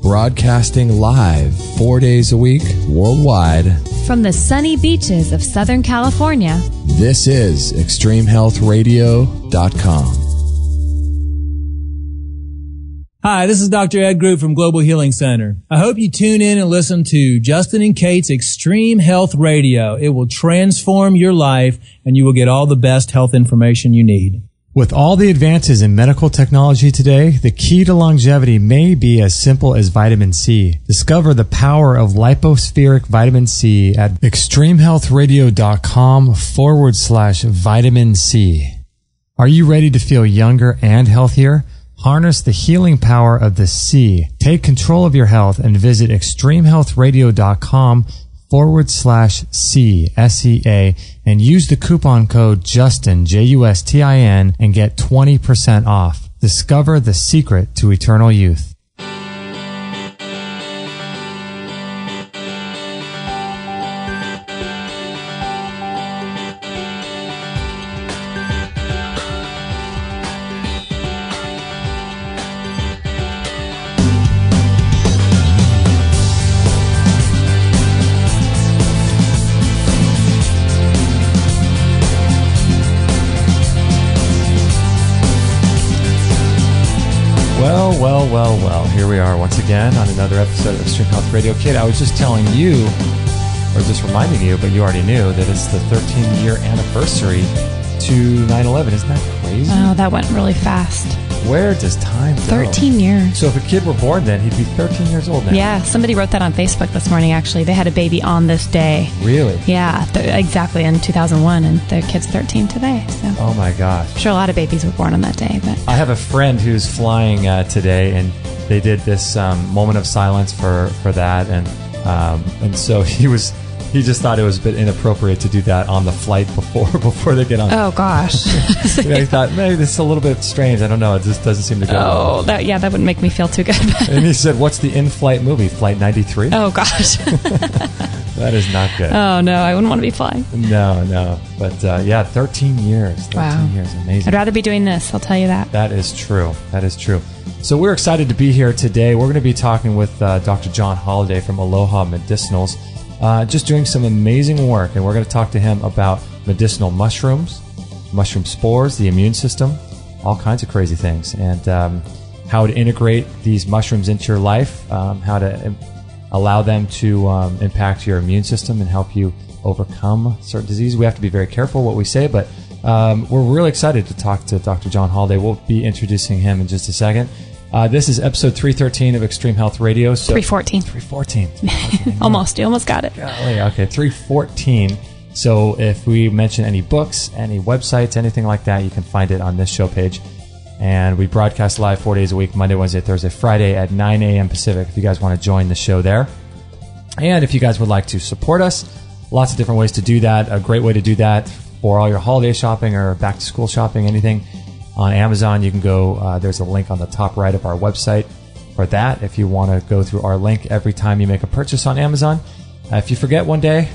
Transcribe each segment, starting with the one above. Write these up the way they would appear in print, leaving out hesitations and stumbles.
broadcasting live 4 days a week worldwide from the sunny beaches of Southern California. This is ExtremeHealthRadio.com. Hi, this is Dr. Ed Group from Global Healing Center. I hope you tune in and listen to Justin and Kate's Extreme Health Radio. It will transform your life, and you will get all the best health information you need. With all the advances in medical technology today, the key to longevity may be as simple as vitamin C. Discover the power of lipospheric vitamin C at extremehealthradio.com/vitamin C. Are you ready to feel younger and healthier? Harness the healing power of the C. Take control of your health and visit extremehealthradio.com/C, S-E-A, and use the coupon code JUSTIN, J-U-S-T-I-N, and get 20% off. Discover the secret to eternal youth. Well, here we are once again on another episode of Extreme Health Radio. Kate, I was just telling you, or just reminding you, but you already knew, that it's the 13-year anniversary to 9/11. Isn't that crazy? Oh, that went really fast. Where does time go? 13 years. So if a kid were born then, he'd be 13 years old now. Yeah, somebody wrote that on Facebook this morning, actually. They had a baby on this day. Really? Yeah, exactly, in 2001, and their kid's 13 today. So. Oh, my gosh. I'm sure a lot of babies were born on that day. But I have a friend who's flying today, and they did this moment of silence for that, and so he just thought it was a bit inappropriate to do that on the flight before they get on. Oh, gosh. He thought, maybe this is a little bit strange. I don't know. It just doesn't seem to go. Oh, that wouldn't make me feel too good. And he said, what's the in-flight movie? Flight 93? Oh, gosh. That is not good. Oh, no. I wouldn't want to be flying. No. But, 13 years. 13 years. Amazing. I'd rather be doing this. I'll tell you that. That is true. So we're excited to be here today. We're going to be talking with Dr. John Holliday from Aloha Medicinals. Just doing some amazing work, and we're going to talk to him about medicinal mushrooms, mushroom spores, the immune system, all kinds of crazy things, and how to integrate these mushrooms into your life, how to allow them to impact your immune system and help you overcome certain diseases. We have to be very careful what we say, but we're really excited to talk to Dr. John Holliday. We'll be introducing him in just a second. This is episode 313 of Extreme Health Radio. So 314. 314. Almost. You almost got it. Golly, okay, 314. So if we mention any books, any websites, anything like that, you can find it on this show page. And we broadcast live 4 days a week, Monday, Wednesday, Thursday, Friday at 9 a.m. Pacific if you guys want to join the show there. And if you guys would like to support us, lots of different ways to do that. A great way to do that for all your holiday shopping or back-to-school shopping, anything. On Amazon, you can go, there's a link on the top right of our website for that if you want to go through our link every time you make a purchase on Amazon. If you forget one day,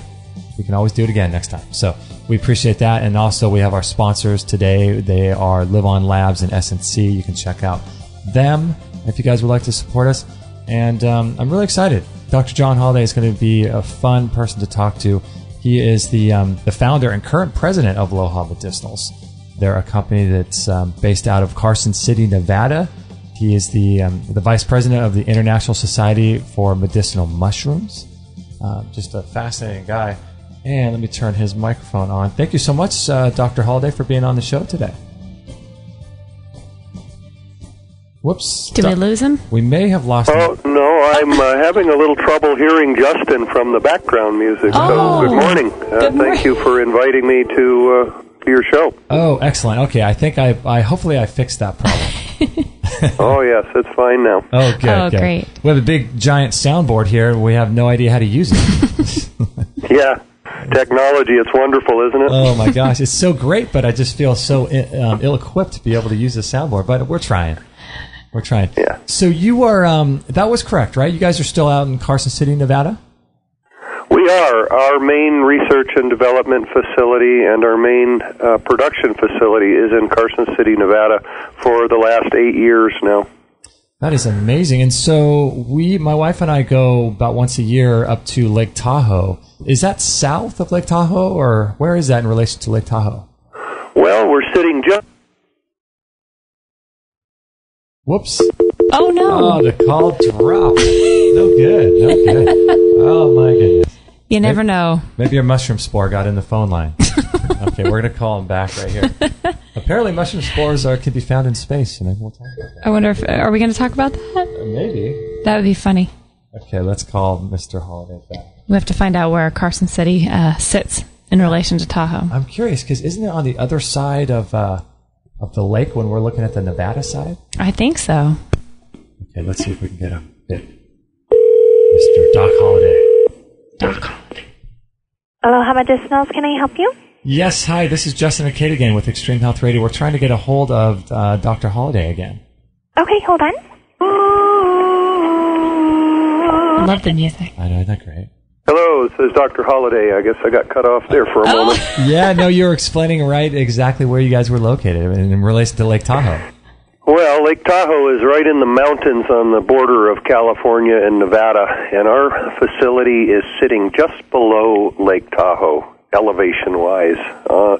you can always do it again next time. So we appreciate that. And also we have our sponsors today. They are Live On Labs and S&C. You can check out them if you guys would like to support us. And I'm really excited. Dr. John Holliday is going to be a fun person to talk to. He is the founder and current president of Aloha Medicinals. They're a company that's based out of Carson City, Nevada. He is the vice president of the International Society for Medicinal Mushrooms. Just a fascinating guy. And let me turn his microphone on. Thank you so much, Dr. Holliday, for being on the show today. Whoops. Did we lose him? We may have lost him. Oh, no, I'm having a little trouble hearing Justin from the background music. Oh, so good morning. Good morning. Thank you for inviting me to your show. Oh, excellent. Okay, I think hopefully I fixed that problem. Oh, yes, it's fine now. Oh, good. Oh, good. great. We have a big, giant soundboard here. We have no idea how to use it. Yeah, technology, it's wonderful, isn't it? Oh, my gosh. It's so great, but I just feel so ill-equipped to be able to use the soundboard. But we're trying. Yeah. So you are, that was correct, right? You guys are still out in Carson City, Nevada? We are. Our main research and development facility and our main production facility is in Carson City, Nevada for the last 8 years now. That is amazing. And so my wife and I go about once a year up to Lake Tahoe. Is that south of Lake Tahoe, or where is that in relation to Lake Tahoe? Well, we're sitting just... Whoops. Oh, no. Oh, the call dropped. No good. Oh, my goodness. You never know. Maybe your mushroom spore got in the phone line. Okay, we're going to call him back right here. Apparently, mushroom spores can be found in space, and maybe we'll talk about that. I wonder are we going to talk about that? Maybe. That would be funny. Okay, let's call Mr. Holliday back. We have to find out where Carson City sits in relation to Tahoe. I'm curious, because isn't it on the other side of the lake when we're looking at the Nevada side? I think so. Okay, let's see if we can get a bit. Mr. Doc Holliday. Doc Holliday. Aloha Medicinals, can I help you? Yes, hi, this is Justin and Kate again with Extreme Health Radio. We're trying to get a hold of Dr. Holliday again. Okay, hold on. Love the music. I know, isn't that great? Hello, this is Dr. Holliday. I guess I got cut off there for a moment. Yeah, no, you were explaining right exactly where you guys were located in relation to Lake Tahoe. Well, Lake Tahoe is right in the mountains on the border of California and Nevada, and our facility is sitting just below Lake Tahoe, elevation-wise.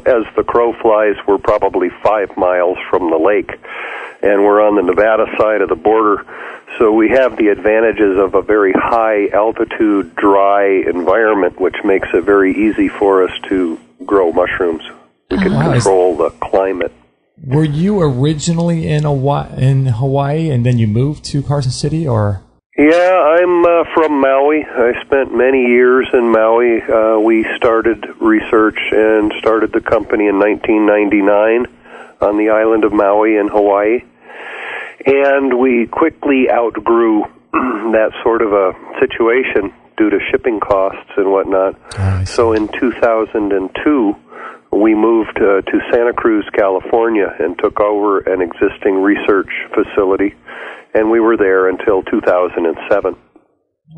As the crow flies, we're probably 5 miles from the lake, and we're on the Nevada side of the border, so we have the advantages of a very high-altitude, dry environment, which makes it very easy for us to grow mushrooms. We can control the climate. Were you originally in Hawaii and then you moved to Carson City, or? Yeah, I'm from Maui. I spent many years in Maui. We started research and started the company in 1999 on the island of Maui in Hawaii. And we quickly outgrew that sort of a situation due to shipping costs and whatnot. So in 2002, we moved to Santa Cruz, California, and took over an existing research facility, and we were there until 2007.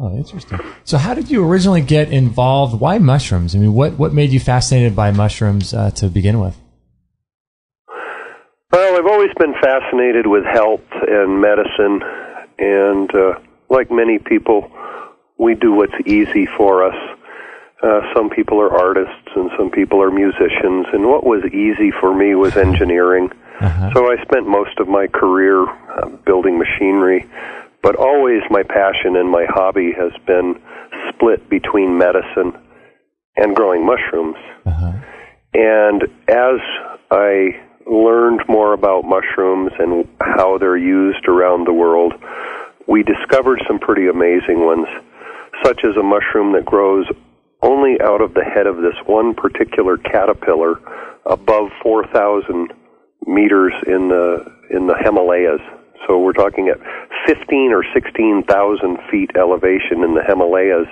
Oh, interesting. So how did you originally get involved? Why mushrooms? I mean, what made you fascinated by mushrooms to begin with? Well, I've always been fascinated with health and medicine, and like many people, we do what's easy for us. Some people are artists and some people are musicians, and what was easy for me was engineering. So I spent most of my career building machinery, but always my passion and my hobby has been split between medicine and growing mushrooms. And as I learned more about mushrooms and how they're used around the world, we discovered some pretty amazing ones, such as a mushroom that grows only out of the head of this one particular caterpillar above 4,000 meters in the Himalayas. So we're talking at 15 or 16,000 feet elevation in the Himalayas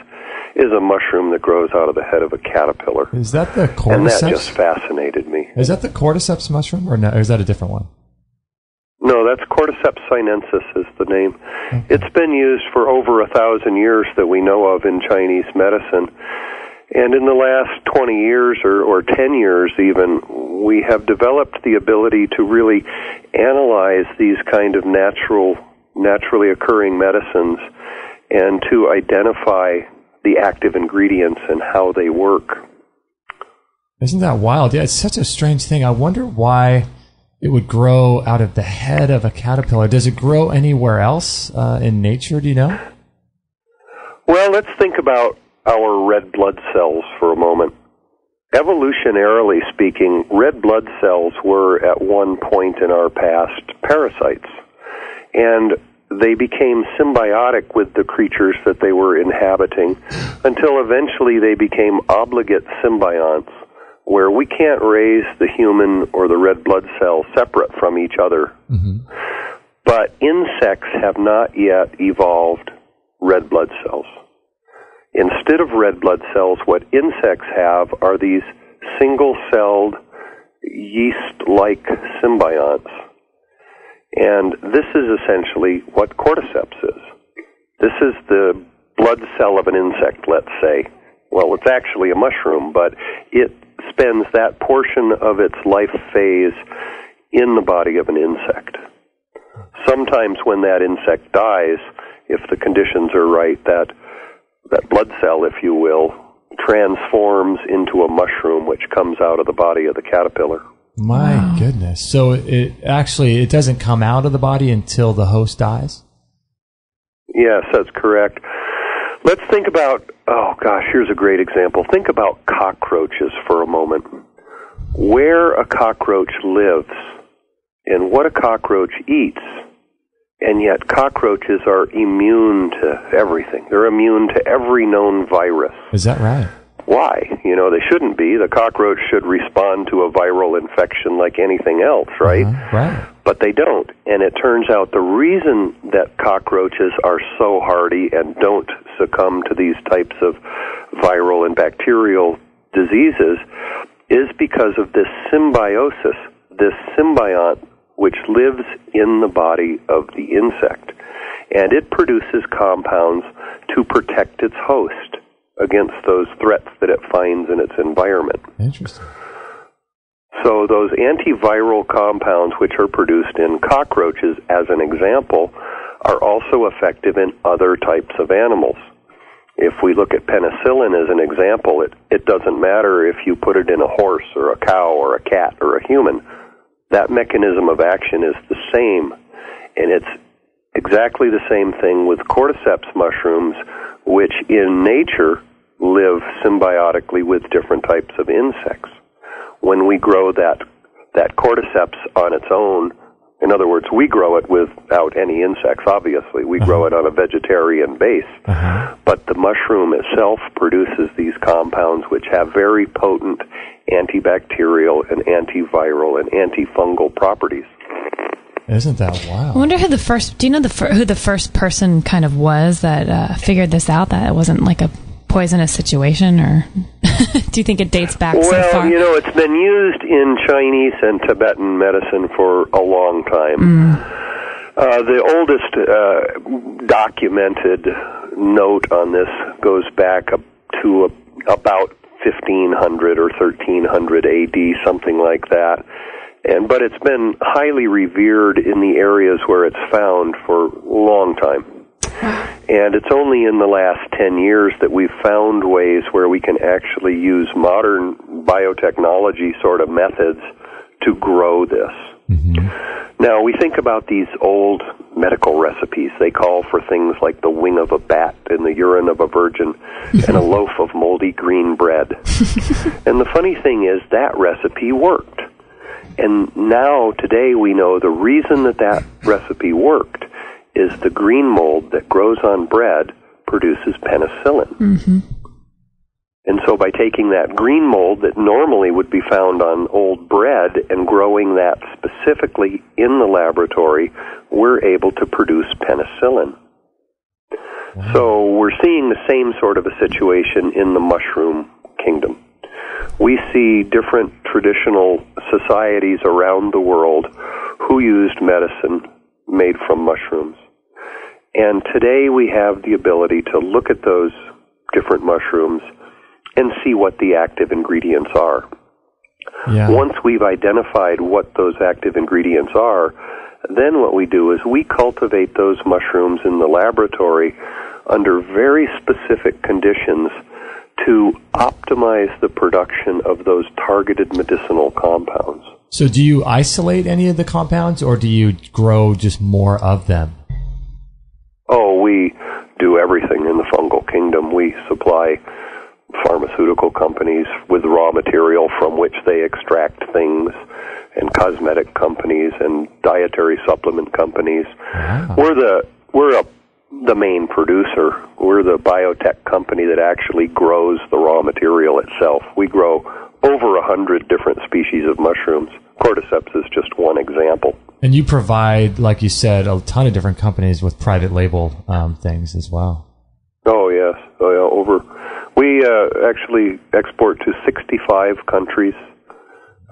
is a mushroom that grows out of the head of a caterpillar. Is that the cordyceps? And that just fascinated me. Is that the cordyceps mushroom, or no? Or is that a different one? No, that's Cordyceps sinensis is the name. Okay. It's been used for over 1,000 years that we know of in Chinese medicine. And in the last 20 years or 10 years even, we have developed the ability to really analyze these kind of naturally occurring medicines and to identify the active ingredients and how they work. Isn't that wild? Yeah, it's such a strange thing. I wonder why it would grow out of the head of a caterpillar. Does it grow anywhere else in nature, do you know? Well, let's think about our red blood cells for a moment. Evolutionarily speaking, red blood cells were at one point in our past parasites, and they became symbiotic with the creatures that they were inhabiting until eventually they became obligate symbionts, where we can't raise the human or the red blood cell separate from each other. But insects have not yet evolved red blood cells. Instead of red blood cells, what insects have are these single-celled, yeast-like symbionts. And this is essentially what cordyceps is. This is the blood cell of an insect, let's say. Well, it's actually a mushroom, but it spends that portion of its life phase in the body of an insect. Sometimes when that insect dies, if the conditions are right, that blood cell, if you will, transforms into a mushroom which comes out of the body of the caterpillar. My goodness. So it doesn't come out of the body until the host dies? Yes, that's correct. Let's think about, here's a great example. Think about cockroaches for a moment. Where a cockroach lives and what a cockroach eats, and yet cockroaches are immune to everything. They're immune to every known virus. Is that right? Why? They shouldn't be. The cockroach should respond to a viral infection like anything else, right? Right. But they don't. And it turns out the reason that cockroaches are so hardy and don't succumb to these types of viral and bacterial diseases is because of this symbiosis, this symbiont which lives in the body of the insect. And it produces compounds to protect its host against those threats that it finds in its environment. Interesting. So those antiviral compounds which are produced in cockroaches, as an example, are also effective in other types of animals. If we look at penicillin as an example, it doesn't matter if you put it in a horse or a cow or a cat or a human. That mechanism of action is the same, and it's exactly the same thing with cordyceps mushrooms, which in nature live symbiotically with different types of insects. When we grow that cordyceps on its own, in other words, we grow it without any insects, obviously. We grow it on a vegetarian base. But the mushroom itself produces these compounds which have very potent antibacterial and antiviral and antifungal properties. Isn't that wild? I wonder who the first person kind of was that figured this out, that it wasn't like a poisonous situation, or do you think it dates back so far? Well, it's been used in Chinese and Tibetan medicine for a long time. The oldest documented note on this goes back up to about 1500 or 1300 AD, something like that. But it's been highly revered in the areas where it's found for a long time. And it's only in the last 10 years that we've found ways where we can actually use modern biotechnology sort of methods to grow this. Now, we think about these old medical recipes. They call for things like the wing of a bat and the urine of a virgin and a loaf of moldy green bread. And the funny thing is that recipe worked. And now, today, we know the reason that recipe worked is the green mold that grows on bread produces penicillin. And so by taking that green mold that normally would be found on old bread and growing that specifically in the laboratory, we're able to produce penicillin. So we're seeing the same sort of a situation in the mushroom kingdom. We see different traditional societies around the world who used medicine made from mushrooms. And today we have the ability to look at those different mushrooms and see what the active ingredients are. Once we've identified what those active ingredients are, then what we do is we cultivate those mushrooms in the laboratory under very specific conditions to optimize the production of those targeted medicinal compounds. So do you isolate any of the compounds, or do you grow just more of them? We do everything in the fungal kingdom. We supply pharmaceutical companies with raw material from which they extract things, and cosmetic companies and dietary supplement companies. We're the main producer. We're the biotech company that actually grows the raw material itself. We grow over 100 different species of mushrooms. Cordyceps is just one example. And you provide, like you said, a ton of different companies with private label things as well. Oh, yes. We actually export to 65 countries.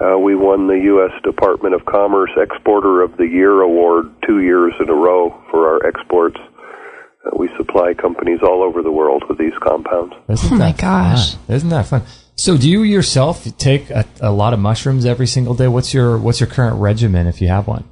We won the U.S. Department of Commerce Exporter of the Year award 2 years in a row for our exports. We supply companies all over the world with these compounds. Oh my gosh. Isn't that fun? So do you yourself take a lot of mushrooms every single day? What's your current regimen if you have one?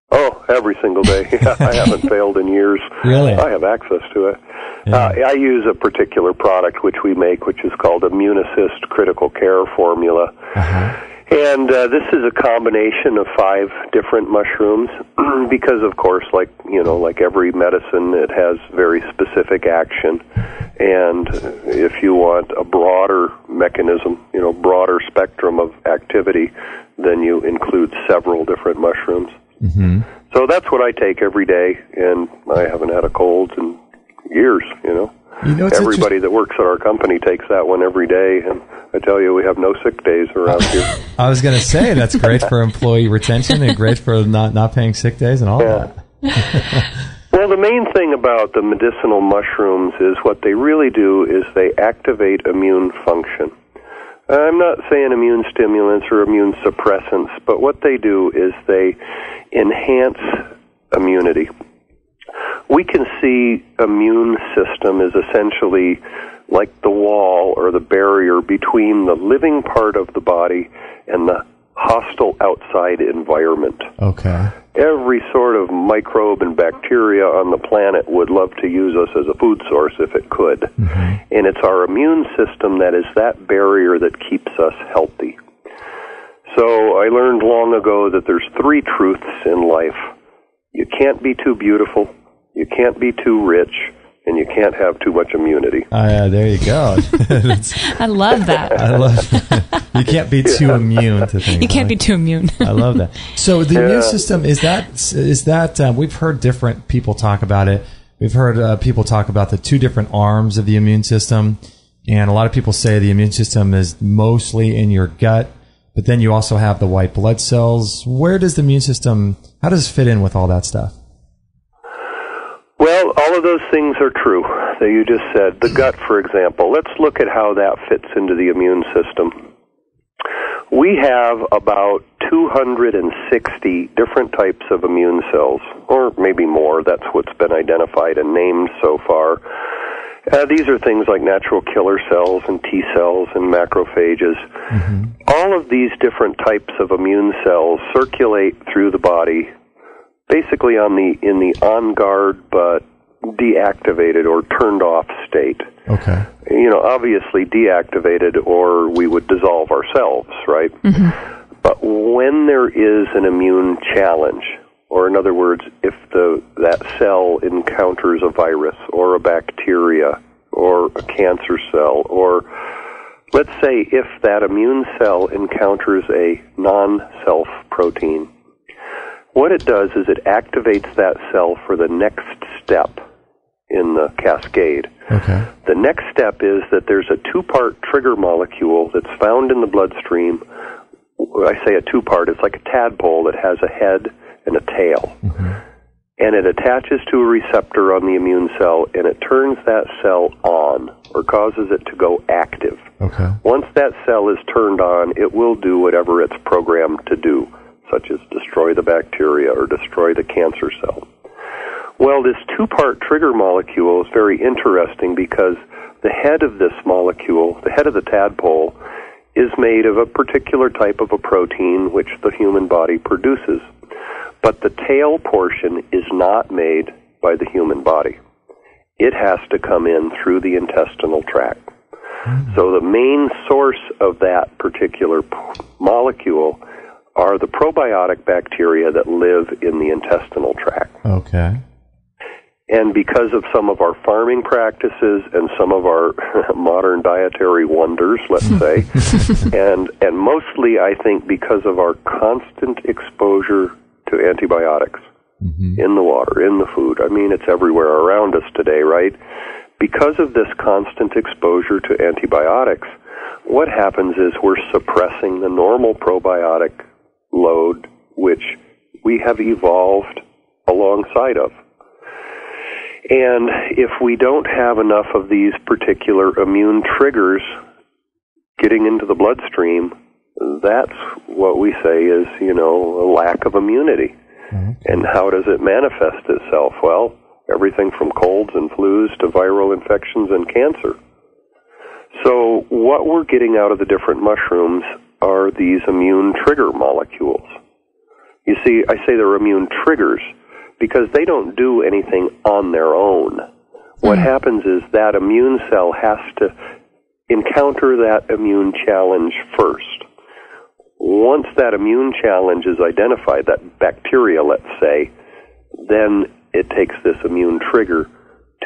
Oh, every single day. I haven't failed in years. Really? I have access to it. Yeah. I use a particular product which we make, which is called Immune Assist Critical Care Formula. Uh-huh. And this is a combination of 5 different mushrooms because, of course, like every medicine, it has very specific action. And if you want a broader mechanism, broader spectrum of activity, then you include several different mushrooms. Mm-hmm. So that's what I take every day, and I haven't had a cold in years, Everybody that works at our company takes that one every day, and I tell you, we have no sick days around here. I was going to say, that's great for employee retention and great for not paying sick days and all that. Well, the main thing about the medicinal mushrooms is what they really do is they activate immune function. I'm not saying immune stimulants or immune suppressants, but what they do is they enhance immunity. We can see immune system is essentially like the wall or the barrier between the living part of the body and the hostile outside environment. Okay. Every sort of microbe and bacteria on the planet would love to use us as a food source if it could. Mm-hmm. And it's our immune system that is that barrier that keeps us healthy. So I learned long ago that there's 3 truths in life. You can't be too beautiful, you can't be too rich, and you can't have too much immunity. There you go. I love that. You can't be too immune to things. You can't be too immune. I love that. So the immune system, is that we've heard different people talk about it. We've heard people talk about the 2 different arms of the immune system, and a lot of people say the immune system is mostly in your gut, but then you also have the white blood cells. Where does the immune system, how does it fit in with all that stuff? Well, all of those things are true that you just said. The gut, for example, let's look at how that fits into the immune system. We have about 260 different types of immune cells, or maybe more. That's what's been identified and named so far. These are things like natural killer cells and T cells and macrophages. Mm-hmm. All of these different types of immune cells circulate through the body, basically in the on guard but deactivated or turned off state. Okay. Obviously deactivated, or we would dissolve ourselves, right? Mm-hmm. But when there is an immune challenge, or in other words, if that cell encounters a virus or a bacteria or a cancer cell, or let's say if that immune cell encounters a non-self protein, what it does is it activates that cell for the next step in the cascade. Okay. The next step is that there's a 2-part trigger molecule that's found in the bloodstream. I say a 2-part, it's like a tadpole that has a head and a tail. Mm-hmm. And it attaches to a receptor on the immune cell, and it turns that cell on, or causes it to go active. Okay. Once that cell is turned on, it will do whatever it's programmed to do, such as destroy the bacteria or destroy the cancer cell. Well, this 2-part trigger molecule is very interesting because the head of this molecule, the head of the tadpole, is made of a particular type of a protein which the human body produces. But the tail portion is not made by the human body. It has to come in through the intestinal tract. Mm-hmm. So the main source of that particular molecule are the probiotic bacteria that live in the intestinal tract. Okay. And because of some of our farming practices and some of our modern dietary wonders, let's say, and mostly I think because of our constant exposure to antibiotics in the water, in the food. I mean, it's everywhere around us today, right? Because of this constant exposure to antibiotics, what happens is we're suppressing the normal probiotic load, which we have evolved alongside of. And if we don't have enough of these particular immune triggers getting into the bloodstream, that's what we say is, a lack of immunity. Mm-hmm. And how does it manifest itself? Well, everything from colds and flus to viral infections and cancer. So what we're getting out of the different mushrooms are these immune trigger molecules. You see, I say they're immune triggers because they don't do anything on their own. What happens is that immune cell has to encounter that immune challenge first. Once that immune challenge is identified, that bacteria, let's say, then it takes this immune trigger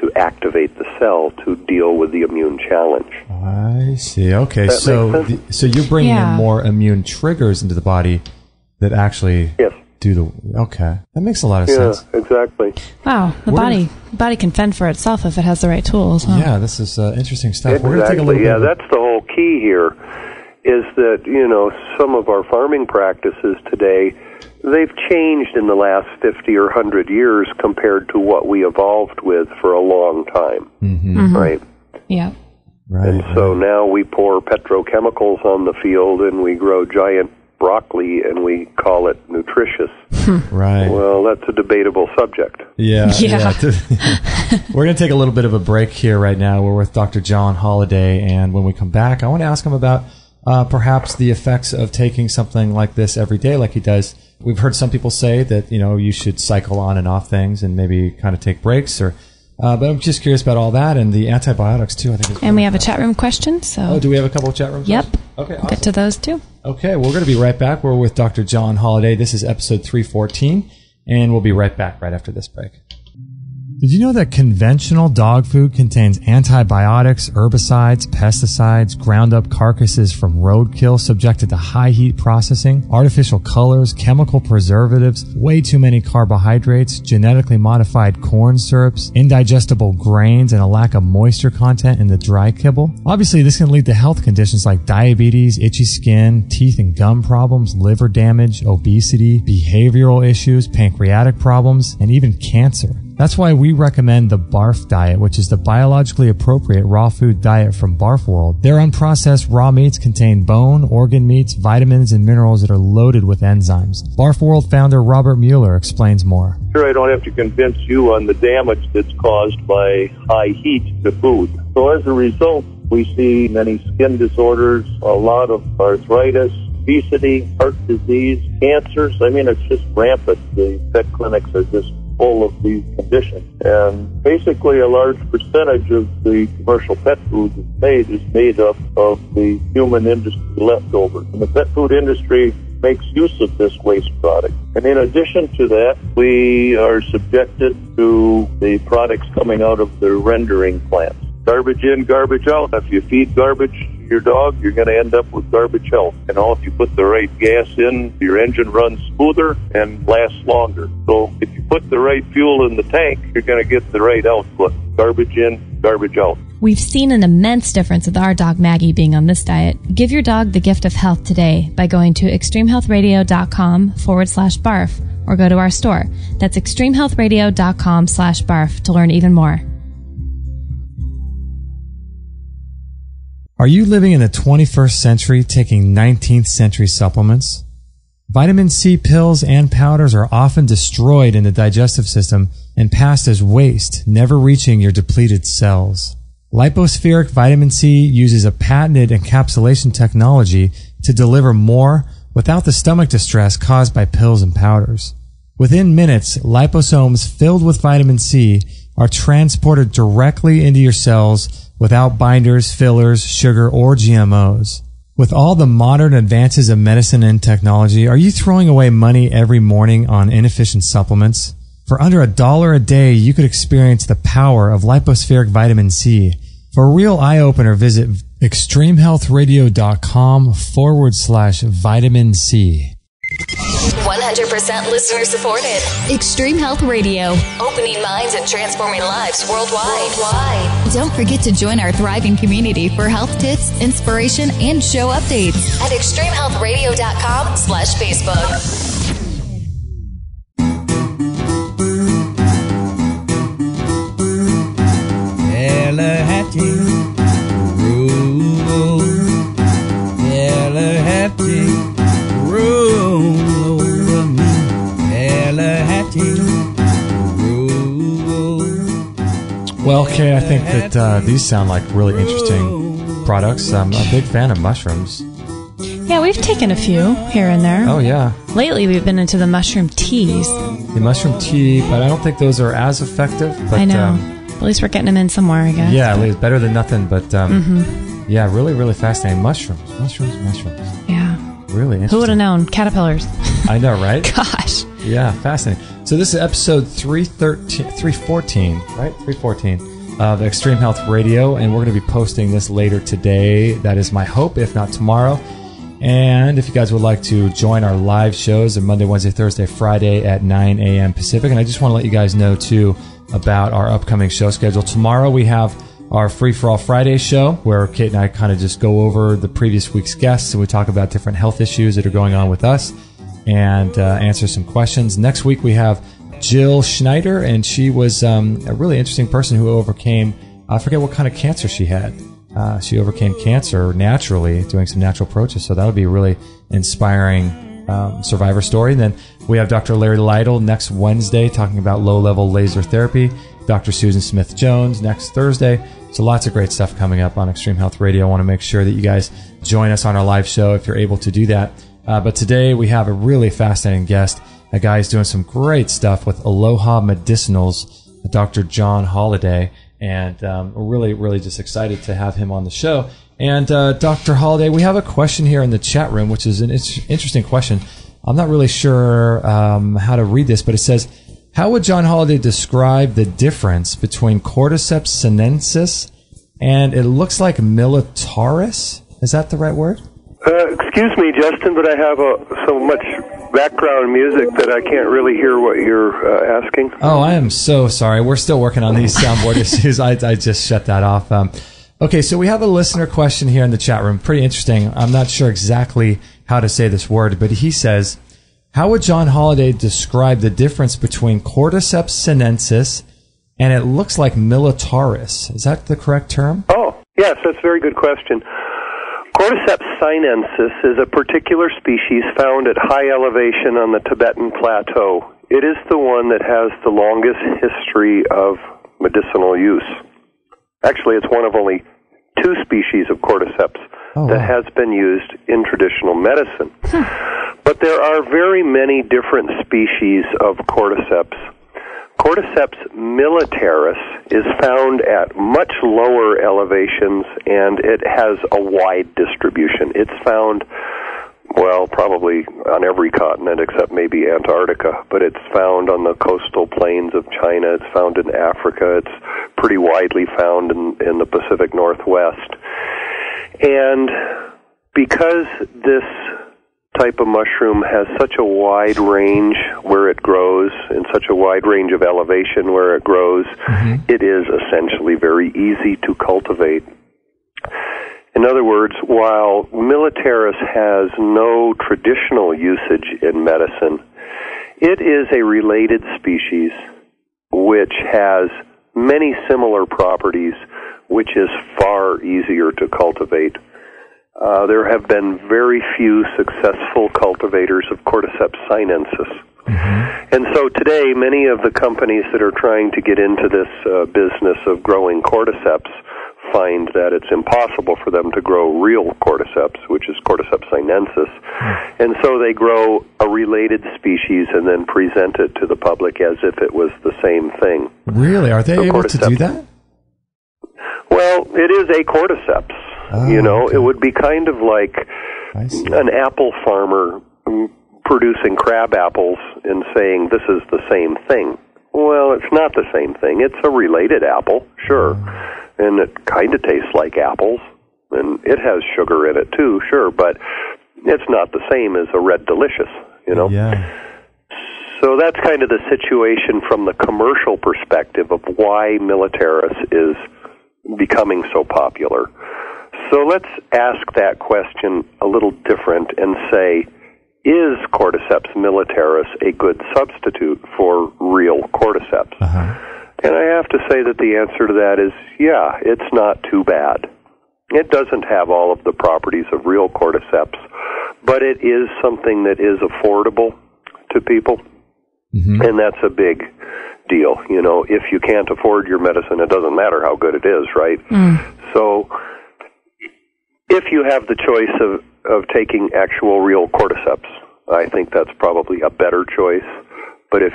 to activate the cell to deal with the immune challenge. I see. Okay, so you're bringing in more immune triggers into the body that actually do the... Okay, that makes a lot of sense. Yeah, exactly. Wow, the body can fend for itself if it has the right tools. Huh? Yeah, this is interesting stuff. Exactly. We're going to take a little bit that's the whole key here, is that, some of our farming practices today, they've changed in the last 50 or 100 years compared to what we evolved with for a long time, right? Yeah. Right. And so now we pour petrochemicals on the field and we grow giant broccoli and we call it nutritious. Right. Well, that's a debatable subject. Yeah. We're going to take a little bit of a break here right now. We're with Dr. John Holliday, and when we come back, I want to ask him about perhaps the effects of taking something like this every day like he does. We've heard some people say that, you should cycle on and off things and maybe kind of take breaks, but I'm just curious about all that and the antibiotics too. I think. And we have a chat room question. So. Do we have a couple of chat rooms? Yep. Okay, awesome. We'll get to those too. Okay, well, we're going to be right back. We're with Dr. John Holliday. This is episode 314, and we'll be right back right after this break. Did you know that conventional dog food contains antibiotics, herbicides, pesticides, ground up carcasses from roadkill subjected to high heat processing, artificial colors, chemical preservatives, way too many carbohydrates, genetically modified corn syrups, indigestible grains, and a lack of moisture content in the dry kibble? Obviously, this can lead to health conditions like diabetes, itchy skin, teeth and gum problems, liver damage, obesity, behavioral issues, pancreatic problems, and even cancer. That's why we recommend the BARF diet, which is the biologically appropriate raw food diet from Barf World. Their unprocessed raw meats contain bone, organ meats, vitamins, and minerals that are loaded with enzymes. Barf World founder Robert Mueller explains more. Sure, I don't have to convince you on the damage that's caused by high heat to food. So as a result, we see many skin disorders, a lot of arthritis, obesity, heart disease, cancers. I mean, it's just rampant. The pet clinics are just full of these conditions. And basically a large percentage of the commercial pet food that's is made up of the human industry leftovers. And the pet food industry makes use of this waste product. And in addition to that, we are subjected to the products coming out of the rendering plants. Garbage in, garbage out. If you feed garbage to your dog, you're going to end up with garbage health. And if you put the right gas in, your engine runs smoother and lasts longer. So if you put the right fuel in the tank, you're going to get the right output. Garbage in, garbage out. We've seen an immense difference with our dog Maggie being on this diet. Give your dog the gift of health today by going to extremehealthradio.com/barf or go to our store. That's extremehealthradio.com/barf to learn even more. Are you living in the 21st century taking 19th century supplements? Vitamin C pills and powders are often destroyed in the digestive system and passed as waste, never reaching your depleted cells. Lipospheric vitamin C uses a patented encapsulation technology to deliver more without the stomach distress caused by pills and powders. Within minutes, liposomes filled with vitamin C are transported directly into your cells without binders, fillers, sugar, or GMOs. With all the modern advances of medicine and technology, are you throwing away money every morning on inefficient supplements? For under $1 a day, you could experience the power of lipospheric vitamin C. For a real eye-opener, visit extremehealthradio.com/vitamin C. 100% listener supported. Extreme Health Radio. Opening minds and transforming lives worldwide. Don't forget to join our thriving community for health tips, inspiration, and show updates at extremehealthradio.com/Facebook. Well, okay, I think that these sound like really interesting products. I'm a big fan of mushrooms. Yeah, we've taken a few here and there. Oh, yeah. Lately, we've been into the mushroom teas. the mushroom tea, but I don't think those are as effective. But, I know. At least we're getting them in somewhere, I guess. Yeah, at least better than nothing. But yeah, really, really fascinating. Mushrooms. Yeah. Really interesting. Who would have known? Caterpillars. I know, right? Gosh. Yeah, fascinating. So this is episode 314, right? 314 of Extreme Health Radio, and we're going to be posting this later today. That is my hope, if not tomorrow. And if you guys would like to join our live shows on Monday, Wednesday, Thursday, Friday at 9 a.m. Pacific. And I just want to let you guys know, too, about our upcoming show schedule. Tomorrow we have our Free for All Friday show, where Kate and I kind of just go over the previous week's guests, and we talk about different health issues that are going on with us and answer some questions. Next week we have Jill Schneider, and she was a really interesting person who overcame, I forget what kind of cancer she had. She overcame cancer naturally, doing some natural approaches, so that'll be a really inspiring survivor story. And then we have Dr. Larry Lytle next Wednesday talking about low-level laser therapy. Dr. Susan Smith-Jones next Thursday. So lots of great stuff coming up on Extreme Health Radio. I want to make sure that you guys join us on our live show if you're able to do that. But today we have a really fascinating guest, a guy who's doing some great stuff with Aloha Medicinals, Dr. John Holliday. And we're really, really just excited to have him on the show. And Dr. Holliday, we have a question here in the chat room, which is an interesting question. I'm not really sure how to read this, but it says, how would John Holliday describe the difference between Cordyceps sinensis and it looks like militaris? Is that the right word? Excuse me, Justin, but I have so much background music that I can't really hear what you're asking. Oh, I am so sorry. We're still working on these soundboard issues. I just shut that off. Okay, so we have a listener question here in the chat room. Pretty interesting. I'm not sure exactly how to say this word, but he says, how would John Holliday describe the difference between Cordyceps sinensis and it looks like militaris? Is that the correct term? Oh, yes, that's a very good question. Cordyceps sinensis is a particular species found at high elevation on the Tibetan Plateau. It is the one that has the longest history of medicinal use. Actually, it's one of only 2 species of cordyceps that has been used in traditional medicine. But there are very many different species of cordyceps. Cordyceps militaris is found at much lower elevations, and it has a wide distribution. It's found, well, probably on every continent except maybe Antarctica, but it's found on the coastal plains of China. It's found in Africa. It's pretty widely found in the Pacific Northwest. And because this type of mushroom has such a wide range where it grows, and such a wide range of elevation where it grows, it is essentially very easy to cultivate. In other words, while militaris has no traditional usage in medicine, it is a related species which has many similar properties, which is far easier to cultivate. There have been very few successful cultivators of Cordyceps sinensis. And so today, many of the companies that are trying to get into this business of growing cordyceps find that it's impossible for them to grow real cordyceps, which is Cordyceps sinensis. And so they grow a related species and then present it to the public as if it was the same thing. Really? Are they able to do that? Well, it is a cordyceps. Okay. It would be kind of like an apple farmer producing crab apples and saying this is the same thing. Well, it's not the same thing. It's a related apple, sure. And it kind of tastes like apples, and it has sugar in it too, sure, but it's not the same as a Red Delicious, Yeah. So that's kind of the situation from the commercial perspective of why militaris is becoming so popular. So let's ask that question a little different and say, is Cordyceps militaris a good substitute for real cordyceps? And I have to say that the answer to that is, yeah, it's not too bad. It doesn't have all of the properties of real cordyceps, but it is something that is affordable to people, and that's a big deal. If you can't afford your medicine, it doesn't matter how good it is, right? So if you have the choice of taking actual real cordyceps, I think that's probably a better choice. But if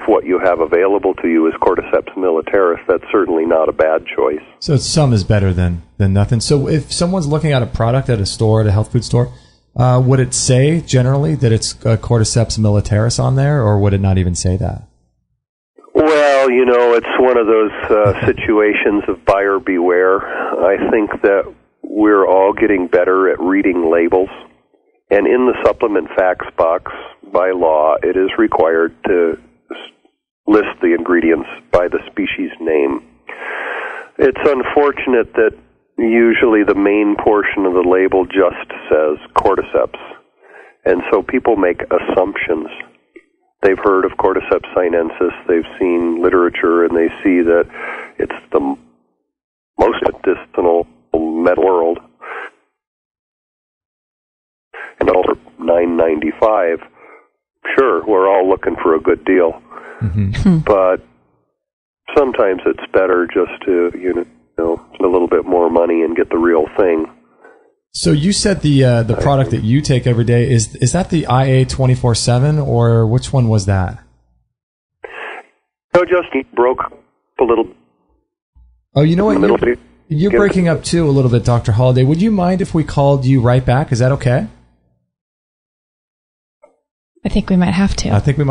what you have available to you is Cordyceps militaris, that's certainly not a bad choice. So some is better than nothing. So if someone's looking at a product at a store, at a health food store, would it say generally that it's Cordyceps militaris on there, or would it not even say that? Well, it's one of those situations of buyer beware. I think that we're all getting better at reading labels. And in the supplement facts box, by law, it is required to list the ingredients by the species name. It's unfortunate that usually the main portion of the label just says Cordyceps. And so people make assumptions. They've heard of Cordyceps sinensis, they've seen literature, and they see that it's the most medicinal metal world. And also $9.95. Sure, we're all looking for a good deal. Mm-hmm. But sometimes it's better just to, spend a little bit more money and get the real thing. So you said the product that you take every day, is that the IA 24/7, or which one was that? No, just broke a little. Oh, you know what? You're breaking up too a little bit, Dr. Holliday. Would you mind if we called you right back? Is that okay? I think we might have to. I think we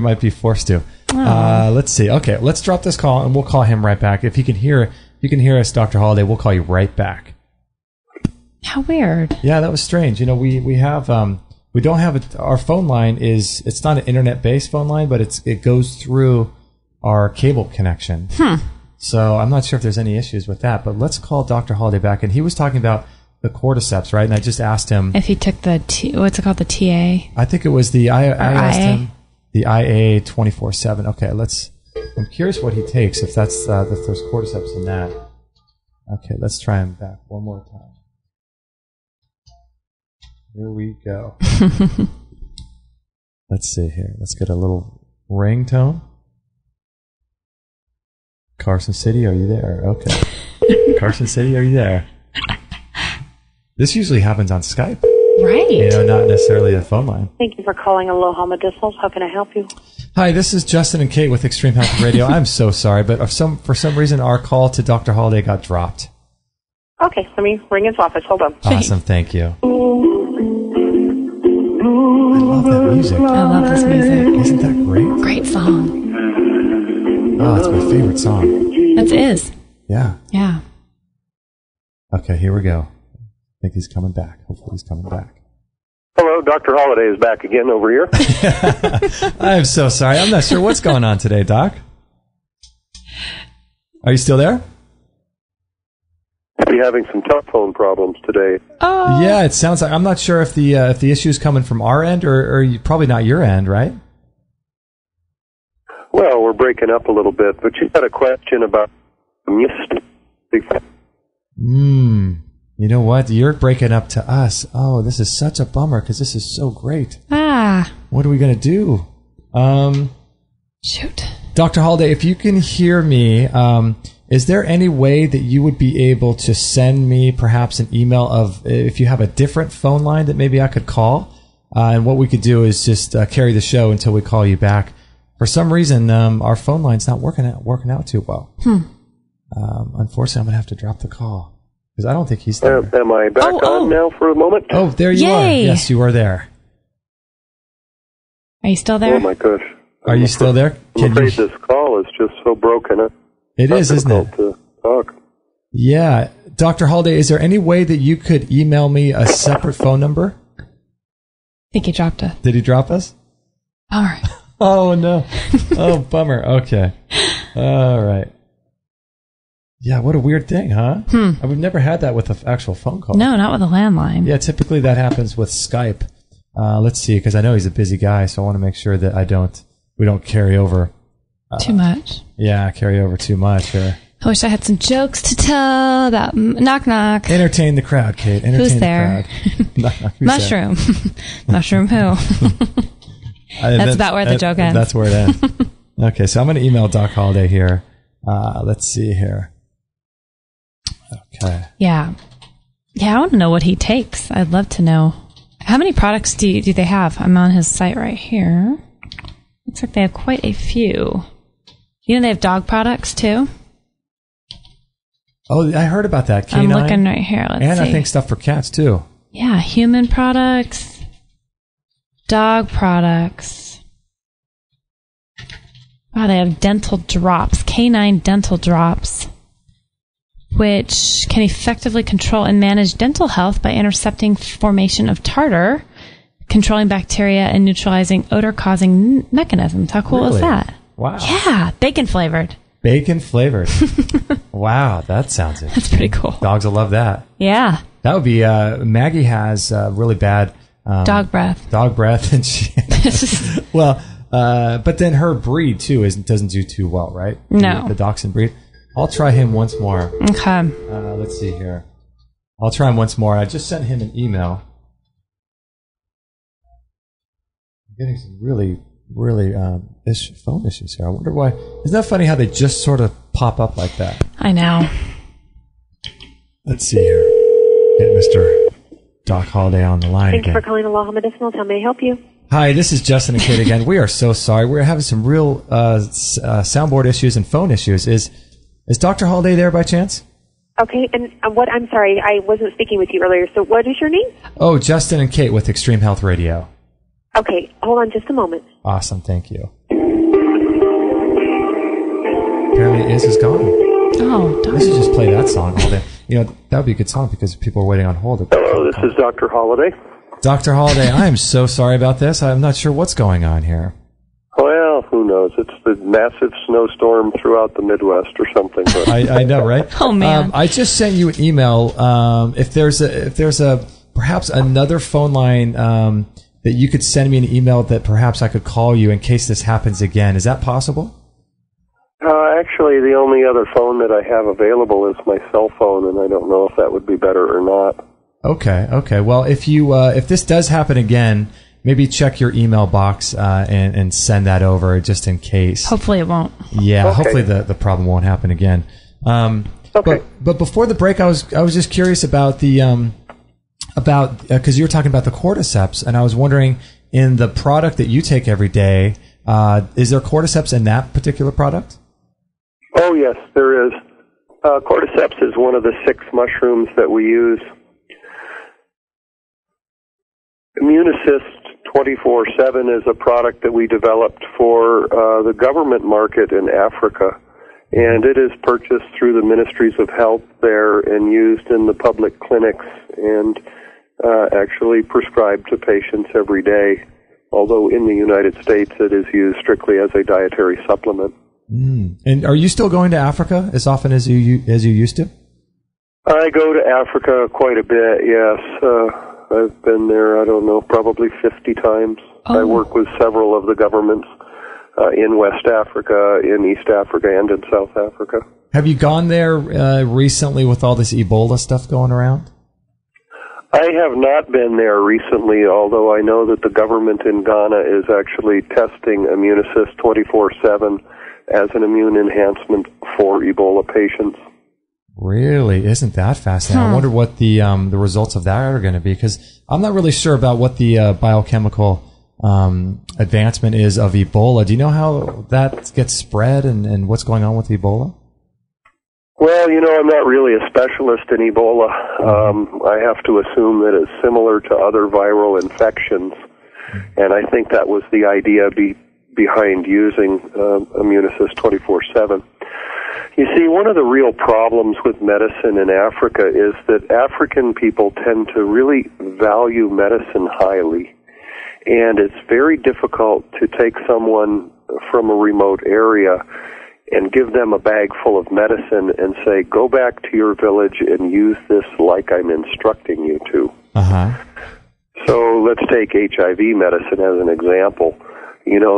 might be forced to. Let's see. Okay, let's drop this call and we'll call him right back. If you can hear us, Dr. Holliday, we'll call you right back. How weird. Yeah, that was strange. We have we don't have our phone line it's not an internet-based phone line, but it goes through our cable connection. So I'm not sure if there's any issues with that, but let's call Dr. Holliday back. And he was talking about the Cordyceps, right? And I just asked him if he took the what's it called, the TA? I think it was the I asked him the IA 24/7. Okay, I'm curious what he takes, if there's Cordyceps in that. Okay, let's try him back one more time. Here we go. Let's see here. Let's get a little ringtone. Carson City, are you there? Okay. Carson City, are you there? This usually happens on Skype. Right. Not necessarily a phone line. Thank you for calling Aloha Medicinals. How can I help you? Hi, this is Justin and Kate with Extreme Health Radio. I'm so sorry, but for some reason our call to Dr. Holliday got dropped. Okay, let me ring his office. Hold on. Awesome, thank you. I love that music. I love this music. Isn't that great? Great song. Oh, it's my favorite song. It is. Yeah. Yeah. Okay, here we go. I think he's coming back. Hopefully he's coming back. Hello, Dr. Holliday is back again over here. I'm so sorry. I'm not sure what's going on today, Doc. Are you still there? We're having some telephone problems today. Oh. Yeah, it sounds like. I'm not sure if the issue is coming from our end or probably not your end, right? Well, we're breaking up a little bit, but you had a question about You know what? You're breaking up to us. Oh, this is such a bummer because this is so great. What are we going to do? Shoot. Dr. Holliday, if you can hear me, is there any way that you would be able to send me perhaps an email of if you have a different phone line that maybe I could call? And what we could do is just carry the show until we call you back. For some reason, our phone line's not working out too well. Unfortunately, I'm going to have to drop the call because I don't think he's there. Am I back on now for a moment? Oh, there you are. Yes, you are there. Are you still there? Oh, my gosh. Are you still there? I'm afraid this call is just so broken up. It is, isn't it? To talk. Yeah. Dr. Holliday, is there any way that you could email me a separate phone number? I think he dropped us. Did he drop us? All right. Oh, no. Oh, bummer. Okay. All right. Yeah, what a weird thing, huh? We've never had that with an actual phone call. No, not with a landline. Yeah, typically that happens with Skype. Let's see, because I know he's a busy guy, so I want to make sure that we don't carry over. Too much. Yeah, carry over too much. I wish I had some jokes to tell about knock knock. Entertain the crowd, Kate. Entertain Who's the there? Crowd. Knock, Mushroom. Mushroom who? That's about where the joke ends. That's where it ends. Okay, so I'm going to email Doc Holliday here. Let's see here. Okay. Yeah. Yeah, I want to know what he takes. I'd love to know. How many products do they have? I'm on his site right here. Looks like they have quite a few. You know they have dog products, too? Oh, I heard about that. Canine. I'm looking right here. Let's and see. I think stuff for cats, too. Yeah, human products, dog products. Wow, they have dental drops, canine dental drops, which can effectively control and manage dental health by intercepting formation of tartar, controlling bacteria, and neutralizing odor-causing mechanisms. How cool is that? Wow. Yeah, bacon flavored. Bacon flavored. Wow, that sounds interesting. That's pretty cool. Dogs will love that. Yeah. That would be, Maggie has really bad... dog breath. Dog breath. And she... well, but then her breed, too, doesn't do too well, right? No. The dachshund breed. I'll try him once more. Okay. Let's see here. I'll try him once more. I just sent him an email. I'm getting some really phone issues here. I wonder why. Isn't that funny how they just sort of pop up like that? I know. Let's see here. Get Mr. Doc Holliday on the line Thank again. you for calling Aloha Medicinals. How may I help you? Hi, this is Justin and Kate again. We are so sorry. We're having some real soundboard issues and phone issues. Is Dr. Holliday there by chance? Okay, and I'm sorry, I wasn't speaking with you earlier, so what is your name? Oh, Justin and Kate with Extreme Health Radio. Okay, hold on just a moment. Awesome, thank you. Apparently Is gone. Oh, darn. We should just play that song all day. You know, that would be a good song because people are waiting on hold. Hello, this is Dr. Holliday. Dr. Holliday, I am so sorry about this. I'm not sure what's going on here. Well, who knows? It's the massive snowstorm throughout the Midwest or something. But I know, right? Oh, man. I just sent you an email. If there's a perhaps another phone line that you could send me an email that perhaps I could call you in case this happens again. Is that possible? Actually, the only other phone that I have available is my cell phone, and I don't know if that would be better or not. Okay. Well, if this does happen again, maybe check your email box and send that over just in case. Hopefully it won't. Yeah, Okay. hopefully the problem won't happen again. Okay. But before the break, I was just curious about the because you were talking about the cordyceps, and I was wondering in the product that you take every day, is there cordyceps in that particular product? Oh, yes, there is. Cordyceps is one of the 6 mushrooms that we use. Immunassist 24/7 is a product that we developed for the government market in Africa, and it is purchased through the Ministries of Health there and used in the public clinics and actually prescribed to patients every day, although in the United States it is used strictly as a dietary supplement. And are you still going to Africa as often as you used to? I go to Africa quite a bit, yes. I've been there, I don't know, probably 50 times. Oh. I work with several of the governments in West Africa, in East Africa, and in South Africa. Have you gone there recently with all this Ebola stuff going around? I have not been there recently, although I know that the government in Ghana is actually testing Immunassist 24/7 as an immune enhancement for Ebola patients. Really? Isn't that fascinating? I wonder what the results of that are going to be, because I'm not really sure about what the biochemical advancement is of Ebola. Do you know how that gets spread and what's going on with Ebola? Well, I'm not really a specialist in Ebola. I have to assume that it's similar to other viral infections, and I think that was the idea behind using Immunassist 24/7. You see, one of the real problems with medicine in Africa is that African people tend to really value medicine highly, and it's very difficult to take someone from a remote area and give them a bag full of medicine and say, go back to your village and use this like I'm instructing you to. So let's take HIV medicine as an example.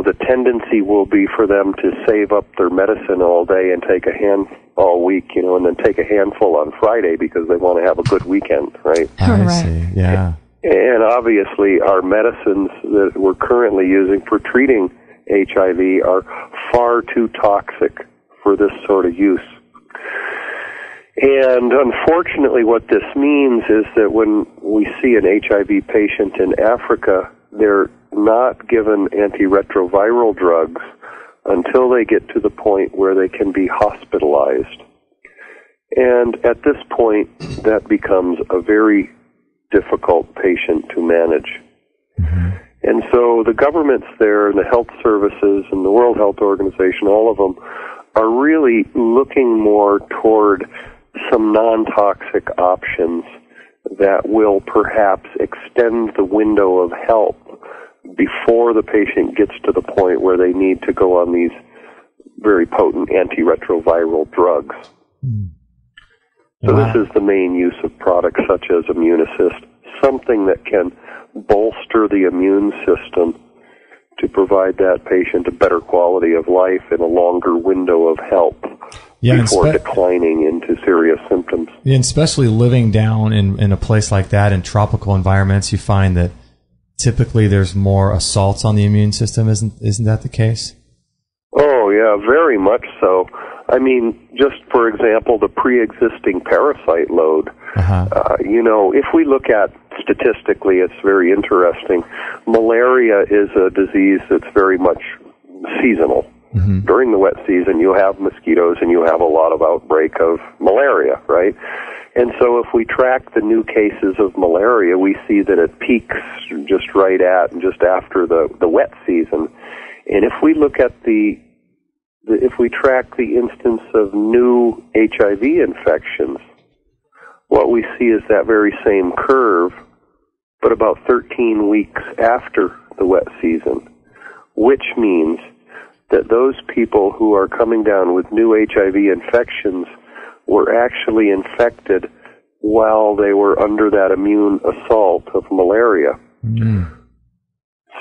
The tendency will be for them to save up their medicine all day and take a handful all week, and then take a handful on Friday because they want to have a good weekend, right? I see, yeah. And obviously our medicines that we're currently using for treating HIV are far too toxic for this sort of use. And unfortunately what this means is that when we see an HIV patient in Africa, they're not given antiretroviral drugs until they get to the point where they can be hospitalized. And at this point, that becomes a very difficult patient to manage. Mm-hmm. And so the governments there and the health services and the World Health Organization, all of them, are really looking more toward some non-toxic options that will perhaps extend the window of help before the patient gets to the point where they need to go on these very potent antiretroviral drugs. Mm. So this is the main use of products such as Immune Assist, something that can bolster the immune system to provide that patient a better quality of life and a longer window of help before declining into serious symptoms. Yeah, and especially living down in a place like that, in tropical environments, you find that typically there's more assaults on the immune system. Isn't that the case? Oh, yeah, very much so. I mean, just for example, the pre-existing parasite load. If we look at statistically, it's very interesting. Malaria is a disease that's very much seasonal. Mm-hmm. During the wet season, you have mosquitoes and you have a lot of outbreak of malaria, right? And so if we track the new cases of malaria, we see that it peaks just after the wet season. And if we look at if we track the instance of new HIV infections, what we see is that very same curve, but about 13 weeks after the wet season, which means that those people who are coming down with new HIV infections were actually infected while they were under that immune assault of malaria. Mm.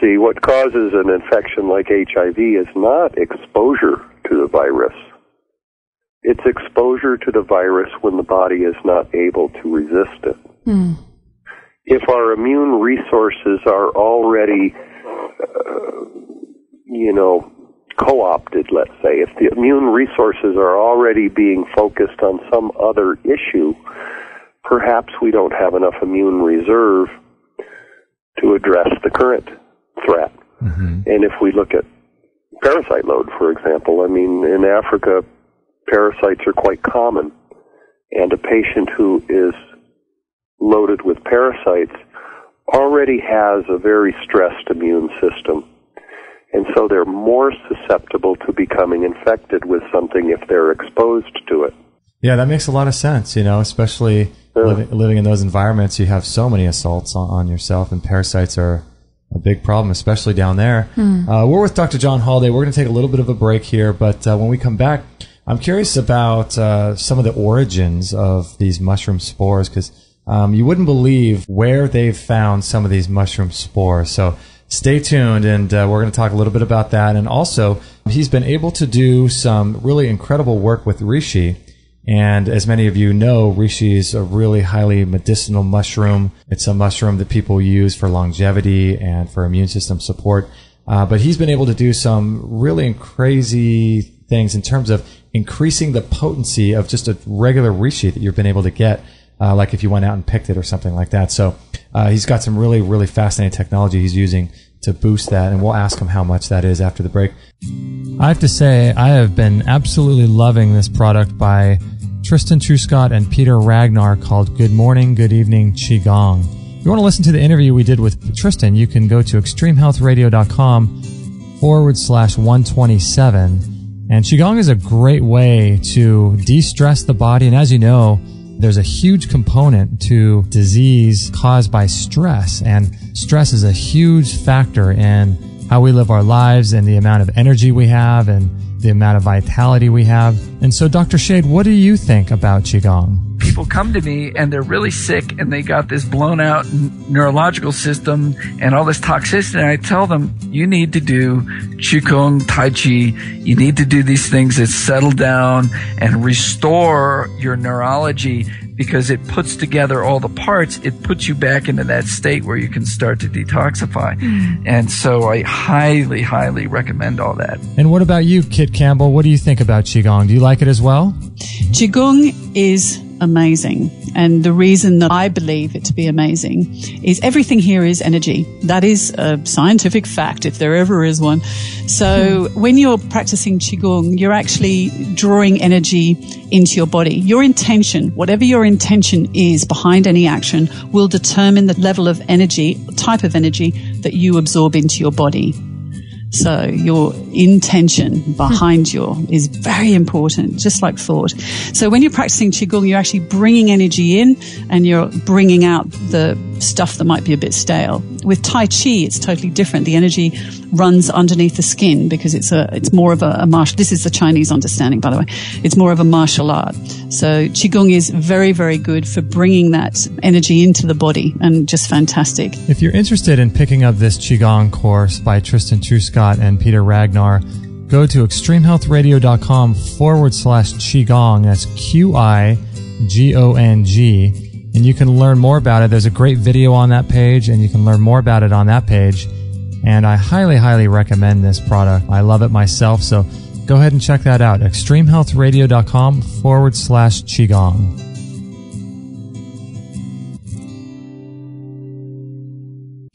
See, what causes an infection like HIV is not exposure to the virus. It's exposure to the virus when the body is not able to resist it. Mm. If our immune resources are already, co-opted, let's say, if the immune resources are already being focused on some other issue, perhaps we don't have enough immune reserve to address the current threat. Mm-hmm. And if we look at parasite load, for example, I mean, in Africa, parasites are quite common, and a patient who is loaded with parasites already has a very stressed immune system, and so they're more susceptible to becoming infected with something if they're exposed to it. Yeah, that makes a lot of sense, especially living in those environments. You have so many assaults on yourself, and parasites are a big problem, especially down there. We're with Dr. John Holliday. We're going to take a little bit of a break here, but when we come back, I'm curious about some of the origins of these mushroom spores, because you wouldn't believe where they've found some of these mushroom spores. So stay tuned, and we're going to talk a little bit about that. And also, he's been able to do some really incredible work with reishi. And as many of you know, reishi is a really highly medicinal mushroom. It's a mushroom that people use for longevity and for immune system support. But he's been able to do some really crazy things in terms of increasing the potency of just a regular reishi that you've been able to get, like if you went out and picked it or something like that. So he's got some really, really fascinating technology he's using to boost that, and we'll ask him how much that is after the break. I have to say, I have been absolutely loving this product by Tristan Truscott and Peter Ragnar called Good Morning, Good Evening Qigong. If you want to listen to the interview we did with Tristan, you can go to extremehealthradio.com/127. And Qigong is a great way to de-stress the body. And as you know, there's a huge component to disease caused by stress. And stress is a huge factor in how we live our lives and the amount of energy we have and the amount of vitality we have. And so, Dr. Shade, what do you think about Qigong? People come to me and they're really sick and they got this blown out neurological system and all this toxicity. And I tell them, you need to do Qigong, Tai Chi. You need to do these things that settle down and restore your neurology, because it puts together all the parts. It puts you back into that state where you can start to detoxify. And so I highly, highly recommend all that. And what about you, Kit Campbell? What do you think about Qigong? Do you like it as well? Qigong is amazing. And the reason that I believe it to be amazing is everything here is energy. That is a scientific fact, if there ever is one. So when you're practicing Qigong, you're actually drawing energy into your body. Your intention, whatever your intention is behind any action, will determine the level of energy, type of energy that you absorb into your body. So your intention behind is very important, just like thought. So when you're practicing Qigong, you're actually bringing energy in and you're bringing out the stuff that might be a bit stale. With Tai Chi, it's totally different. The energy runs underneath the skin because it's more of a martial. This is the Chinese understanding, by the way. It's more of a martial art. So Qigong is very, very good for bringing that energy into the body and just fantastic. If you're interested in picking up this Qigong course by Tristan Truscott and Peter Ragnar, go to extremehealthradio.com/Qigong. That's QIGONG. And you can learn more about it. There's a great video on that page, and you can learn more about it on that page. And I highly, highly recommend this product. I love it myself, so go ahead and check that out. extremehealthradio.com/Qigong.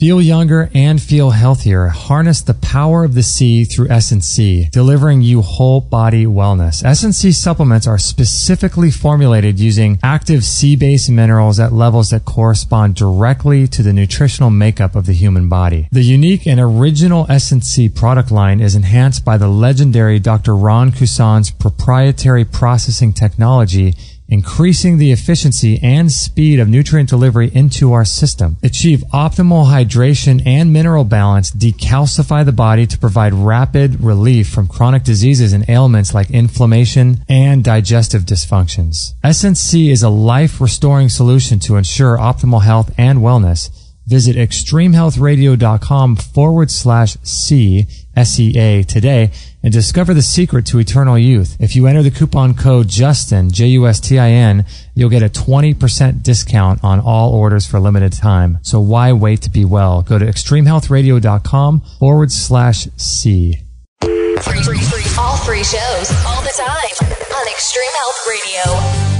Feel younger and feel healthier. Harness the power of the sea through S&C, delivering you whole body wellness. S&C supplements are specifically formulated using active sea-based minerals at levels that correspond directly to the nutritional makeup of the human body. The unique and original S&C product line is enhanced by the legendary Dr. Ron Kusan's proprietary processing technology, increasing the efficiency and speed of nutrient delivery into our system. Achieve optimal hydration and mineral balance, decalcify the body to provide rapid relief from chronic diseases and ailments like inflammation and digestive dysfunctions. SNC is a life-restoring solution to ensure optimal health and wellness. Visit extremehealthradio.com/SEA today and discover the secret to eternal youth. If you enter the coupon code JUSTIN, JUSTIN, you'll get a 20% discount on all orders for a limited time. So why wait to be well? Go to extremehealthradio.com/C. Free. All free shows, all the time on Extreme Health Radio.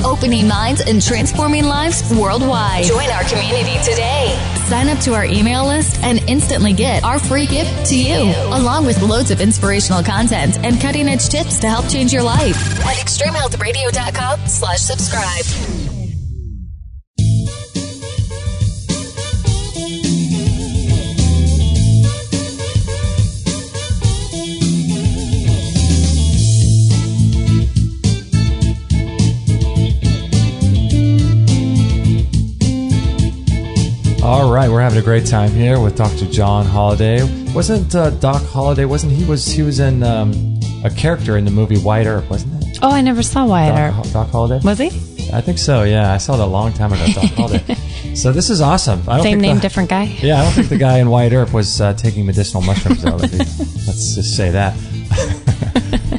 Opening minds and transforming lives worldwide. Join our community today. Sign up to our email list and instantly get our free gift to you, along with loads of inspirational content and cutting-edge tips to help change your life at extremehealthradio.com/subscribe. All right, we're having a great time here with Dr. John Holliday. Wasn't Doc Holliday? He was in a character in the movie Wyatt Earp, wasn't it? Oh, I never saw Wyatt Earp. Doc Holliday? Was he? I think so. Yeah, I saw that a long time ago. Doc Holliday. So this is awesome. Same name, different guy. Yeah, I don't think the guy in Wyatt Earp was taking medicinal mushrooms though. Let's just say that.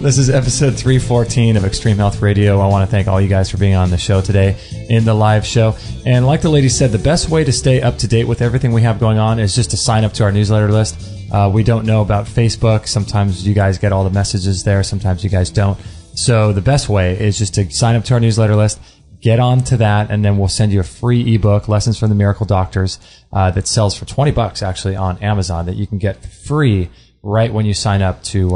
This is episode 314 of Extreme Health Radio. I want to thank all you guys for being on the show today in the live show. And like the lady said, the best way to stay up to date with everything we have going on is just to sign up to our newsletter list. We don't know about Facebook. Sometimes you guys get all the messages there. Sometimes you guys don't. So the best way is just to sign up to our newsletter list, get on to that, and then we'll send you a free ebook, Lessons from the Miracle Doctors, that sells for $20 actually on Amazon that you can get free right when you sign up to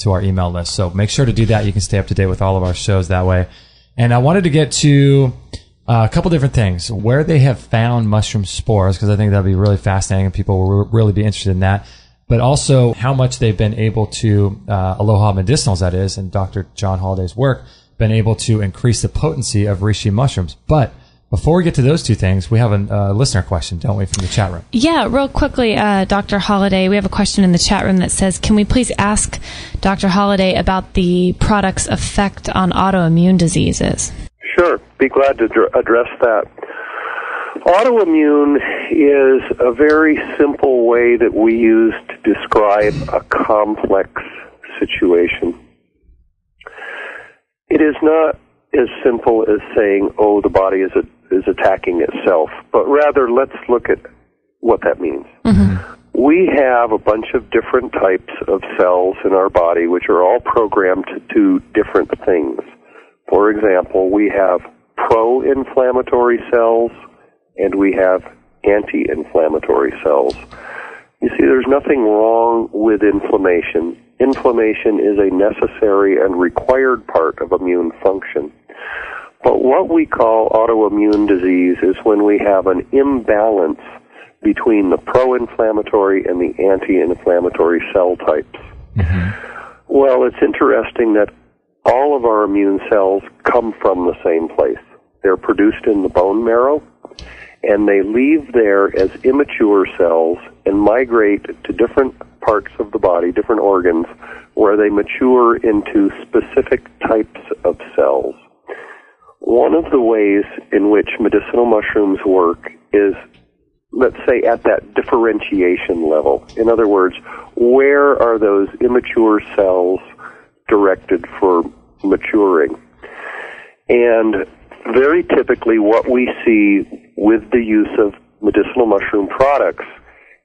our email list. So make sure to do that. You can stay up to date with all of our shows that way. And I wanted to get to a couple different things. Where they have found mushroom spores, because I think that'd be really fascinating and people will really be interested in that. But also how much they've been able to, Aloha Medicinals that is, and Dr. John Holliday's work, been able to increase the potency of reishi mushrooms. But before we get to those two things, we have a listener question, don't we, from the chat room? Yeah, real quickly, Dr. Holliday, we have a question in the chat room that says, can we please ask Dr. Holliday about the product's effect on autoimmune diseases? Sure. Be glad to address that. Autoimmune is a very simple way that we use to describe a complex situation. It is not as simple as saying, oh, the body is attacking itself, but rather let's look at what that means. Mm-hmm. We have a bunch of different types of cells in our body which are all programmed to do different things. For example, we have pro-inflammatory cells and we have anti-inflammatory cells. You see, there's nothing wrong with inflammation. Inflammation is a necessary and required part of immune function. But what we call autoimmune disease is when we have an imbalance between the pro-inflammatory and the anti-inflammatory cell types. Well, it's interesting that all of our immune cells come from the same place. They're produced in the bone marrow, and they leave there as immature cells and migrate to different parts of the body, different organs, where they mature into specific types of cells. One of the ways in which medicinal mushrooms work is, let's say, at that differentiation level. In other words, where are those immature cells directed for maturing? And very typically what we see with the use of medicinal mushroom products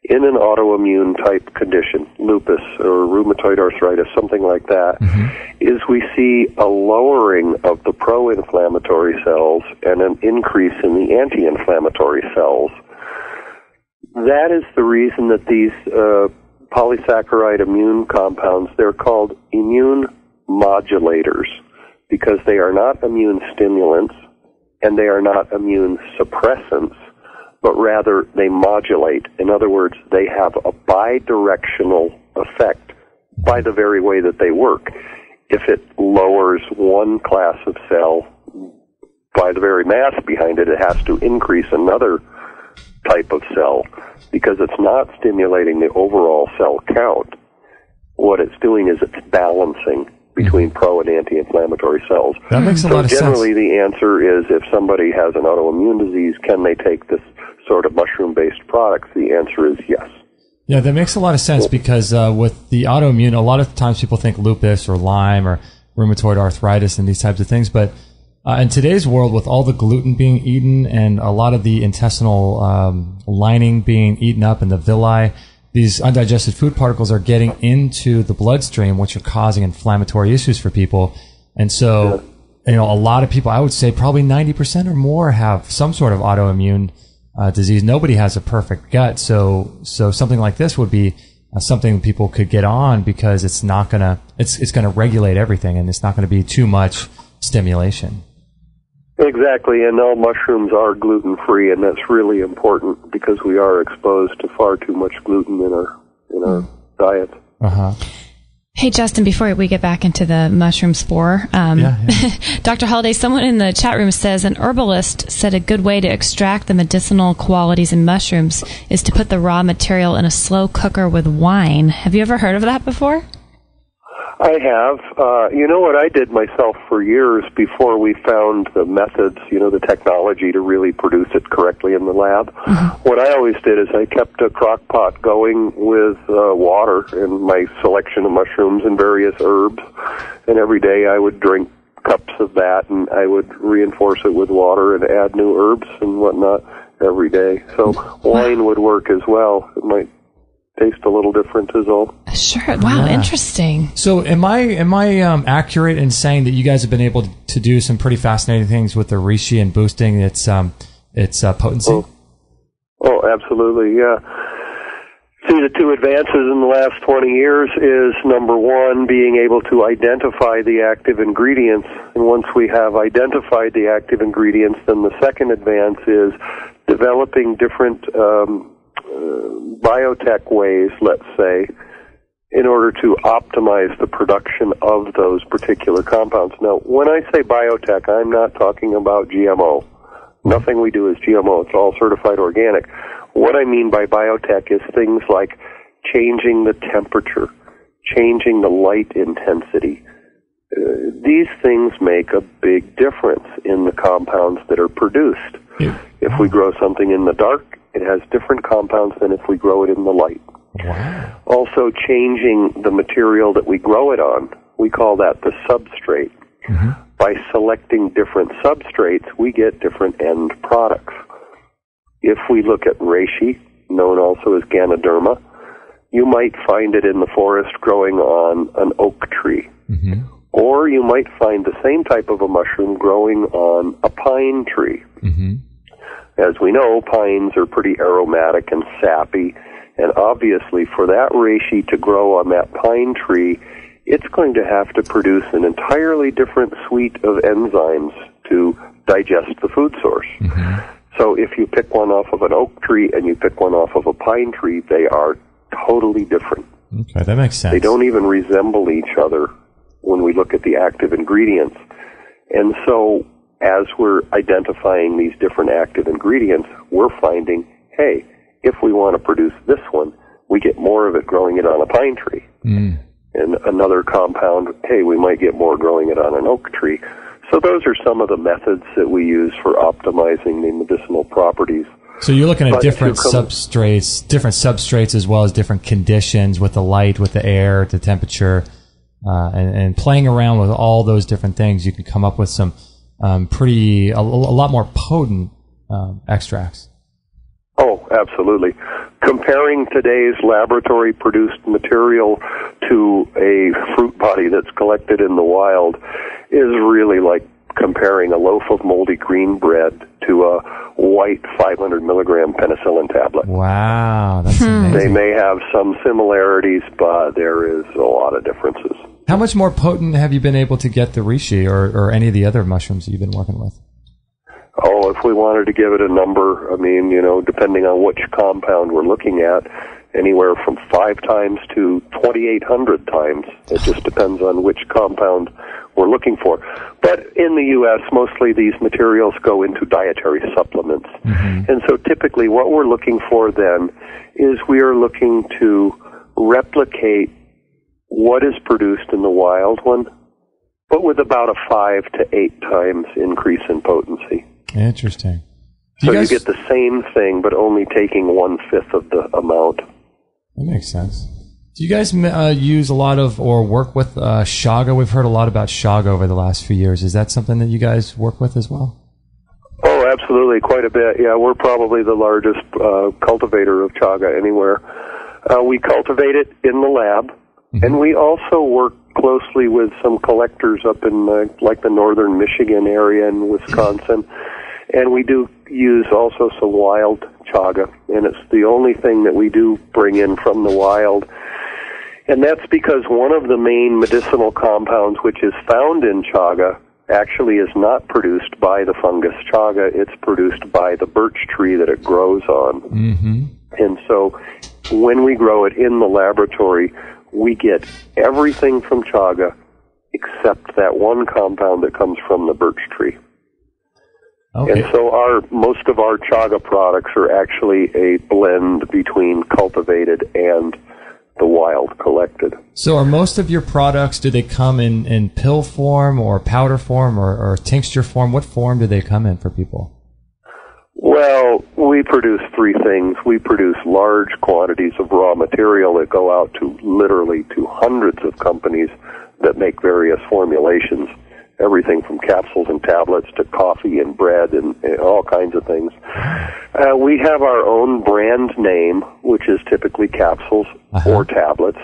in an autoimmune type condition, lupus or rheumatoid arthritis, something like that, is we see a lowering of the pro-inflammatory cells and an increase in the anti-inflammatory cells. That is the reason that these polysaccharide immune compounds, they're called immune modulators, because they are not immune stimulants and they are not immune suppressants, but rather they modulate. In other words, they have a bidirectional effect by the very way that they work. If it lowers one class of cell, by the very mass behind it, it has to increase another type of cell, because it's not stimulating the overall cell count. What it's doing is it's balancing between pro and anti-inflammatory cells. That makes a lot of sense. So generally the answer is, if somebody has an autoimmune disease, can they take this sort of mushroom-based products? The answer is yes. Yeah, that makes a lot of sense, because with the autoimmune, a lot of times people think lupus or Lyme or rheumatoid arthritis and these types of things, but in today's world, with all the gluten being eaten and a lot of the intestinal lining being eaten up in the villi, these undigested food particles are getting into the bloodstream, which are causing inflammatory issues for people. And so, a lot of people, I would say probably 90% or more, have some sort of autoimmune disease. Nobody has a perfect gut. So something like this would be something people could get on, because it's not gonna, it's gonna regulate everything, and it's not gonna be too much stimulation. Exactly, and all mushrooms are gluten-free, and that's really important, because we are exposed to far too much gluten in our diet. Hey, Justin, before we get back into the mushroom spore, Dr. Holliday, someone in the chat room says an herbalist said a good way to extract the medicinal qualities in mushrooms is to put the raw material in a slow cooker with wine. Have you ever heard of that before? I have. You know what I did myself for years before we found the methods, the technology to really produce it correctly in the lab? What I always did is I kept a crock pot going with water and my selection of mushrooms and various herbs, and every day I would drink cups of that, and I would reinforce it with water and add new herbs and whatnot every day. So wine would work as well. It might taste a little different is all. Sure. Wow, interesting. So am I accurate in saying that you guys have been able to do some pretty fascinating things with the reishi and boosting its potency? Oh, absolutely, yeah. See, the two advances in the last 20 years is, number one, being able to identify the active ingredients. And once we have identified the active ingredients, then the second advance is developing different biotech ways, let's say, in order to optimize the production of those particular compounds. Now, when I say biotech, I'm not talking about GMO. Nothing we do is GMO. It's all certified organic. What I mean by biotech is things like changing the temperature, changing the light intensity. These things make a big difference in the compounds that are produced. If we grow something in the dark, it has different compounds than if we grow it in the light. Wow. Also, changing the material that we grow it on, we call that the substrate. By selecting different substrates, we get different end products. If we look at reishi, known also as Ganoderma, you might find it in the forest growing on an oak tree. Or you might find the same type of a mushroom growing on a pine tree. Mm-hmm. As we know, pines are pretty aromatic and sappy, and obviously for that reishi to grow on that pine tree, it's going to have to produce an entirely different suite of enzymes to digest the food source. Mm-hmm. So if you pick one off of an oak tree and you pick one off of a pine tree, they are totally different. Okay, that makes sense. They don't even resemble each other when we look at the active ingredients. And so as we're identifying these different active ingredients, we're finding, hey, if we want to produce this one, we get more of it growing it on a pine tree. Mm. And another compound, hey, we might get more growing it on an oak tree. So those are some of the methods that we use for optimizing the medicinal properties. So you're looking at different substrates as well as different conditions with the light, with the air, the temperature, and playing around with all those different things, you can come up with some a lot more potent extracts. Oh, absolutely. Comparing today's laboratory-produced material to a fruit body that's collected in the wild is really like comparing a loaf of moldy green bread to a white 500 milligram penicillin tablet. Wow, that's amazing. They may have some similarities, but there is a lot of differences. How much more potent have you been able to get the reishi or any of the other mushrooms that you've been working with? Oh, if we wanted to give it a number, I mean, depending on which compound we're looking at, anywhere from 5 times to 2,800 times. It just depends on which compound we're looking for. But in the U.S., mostly these materials go into dietary supplements. Mm-hmm. And so typically what we're looking for then is we are looking to replicate what is produced in the wild one, but with about a 5 to 8 times increase in potency. Interesting. So you get the same thing, but only taking 1/5 of the amount. That makes sense. Do you guys use a lot of or work with shaga? We've heard a lot about shaga over the last few years. Is that something that you guys work with as well? Oh, absolutely, quite a bit. Yeah, we're probably the largest cultivator of chaga anywhere. We cultivate it in the lab, and we also work closely with some collectors up in like the northern Michigan area and Wisconsin. And we do use also some wild chaga, and it's the only thing that we do bring in from the wild. And that's because one of the main medicinal compounds which is found in chaga actually is not produced by the fungus chaga, it's produced by the birch tree that it grows on. Mm-hmm. And so when we grow it in the laboratory, we get everything from chaga except that one compound that comes from the birch tree. Okay. And so most of our chaga products are actually a blend between cultivated and the wild collected. So are most of your products, do they come in pill form or powder form or tincture form? What form do they come in for people? Well, we produce 3 things. We produce large quantities of raw material that go out to literally to hundreds of companies that make various formulations. Everything from capsules and tablets to coffee and bread and all kinds of things. We have our own brand name, which is typically capsules or tablets.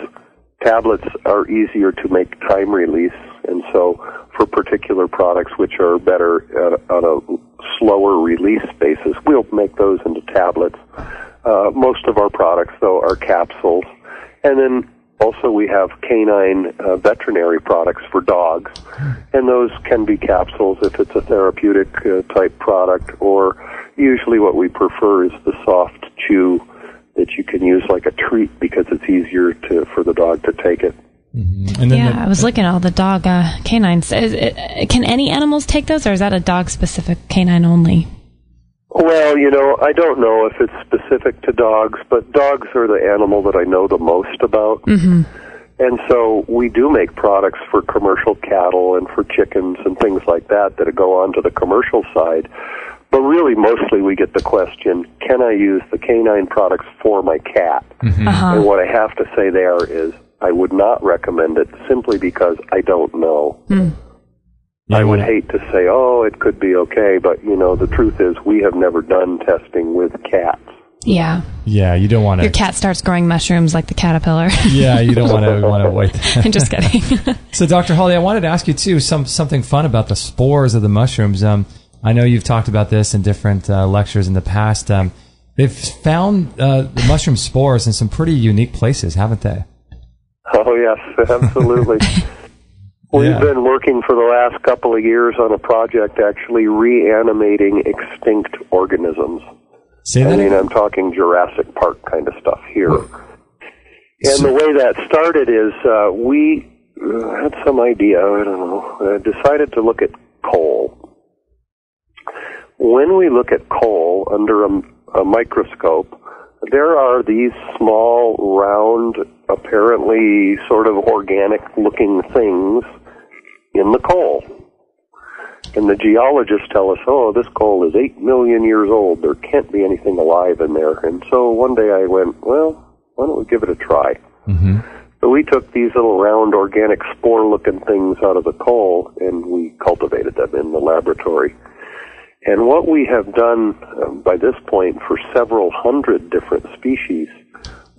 Tablets are easier to make time release, and so for particular products which are better on a slower release basis, we'll make those into tablets. Most of our products, though, are capsules. And then also, we have canine veterinary products for dogs, and those can be capsules if it's a therapeutic type product, or usually what we prefer is the soft chew that you can use like a treat because it's easier for the dog to take it. Mm-hmm. And then I was looking at all the dog canines. Can any animals take those, or is that a dog-specific canine only? Well, I don't know if it's specific to dogs, but dogs are the animal that I know the most about. Mm-hmm. And so we do make products for commercial cattle and for chickens and things like that go on to the commercial side. But really, mostly we get the question, can I use the canine products for my cat? Mm-hmm. And what I have to say there is I would not recommend it simply because I don't know. I would hate to say, it could be okay, but, the truth is we have never done testing with cats. Yeah. Yeah, you don't want to. Your cat starts growing mushrooms like the caterpillar. Yeah, you don't want to avoid that. I'm just kidding. So, Dr. Holliday, I wanted to ask you, too, something fun about the spores of the mushrooms. I know you've talked about this in different lectures in the past. They've found the mushroom spores in some pretty unique places, haven't they? Oh, yes, absolutely. We've been working for the last couple of years on a project actually reanimating extinct organisms. Say that again? I'm talking Jurassic Park kind of stuff here. And the way that started is we had some idea, decided to look at coal. When we look at coal under a microscope, there are these small, round, apparently sort of organic-looking things in the coal. And the geologists tell us, this coal is 8 million years old. There can't be anything alive in there. And so one day I went, why don't we give it a try? Mm-hmm. So we took these little round organic spore-looking things out of the coal and we cultivated them in the laboratory. And what we have done by this point for several hundred different species,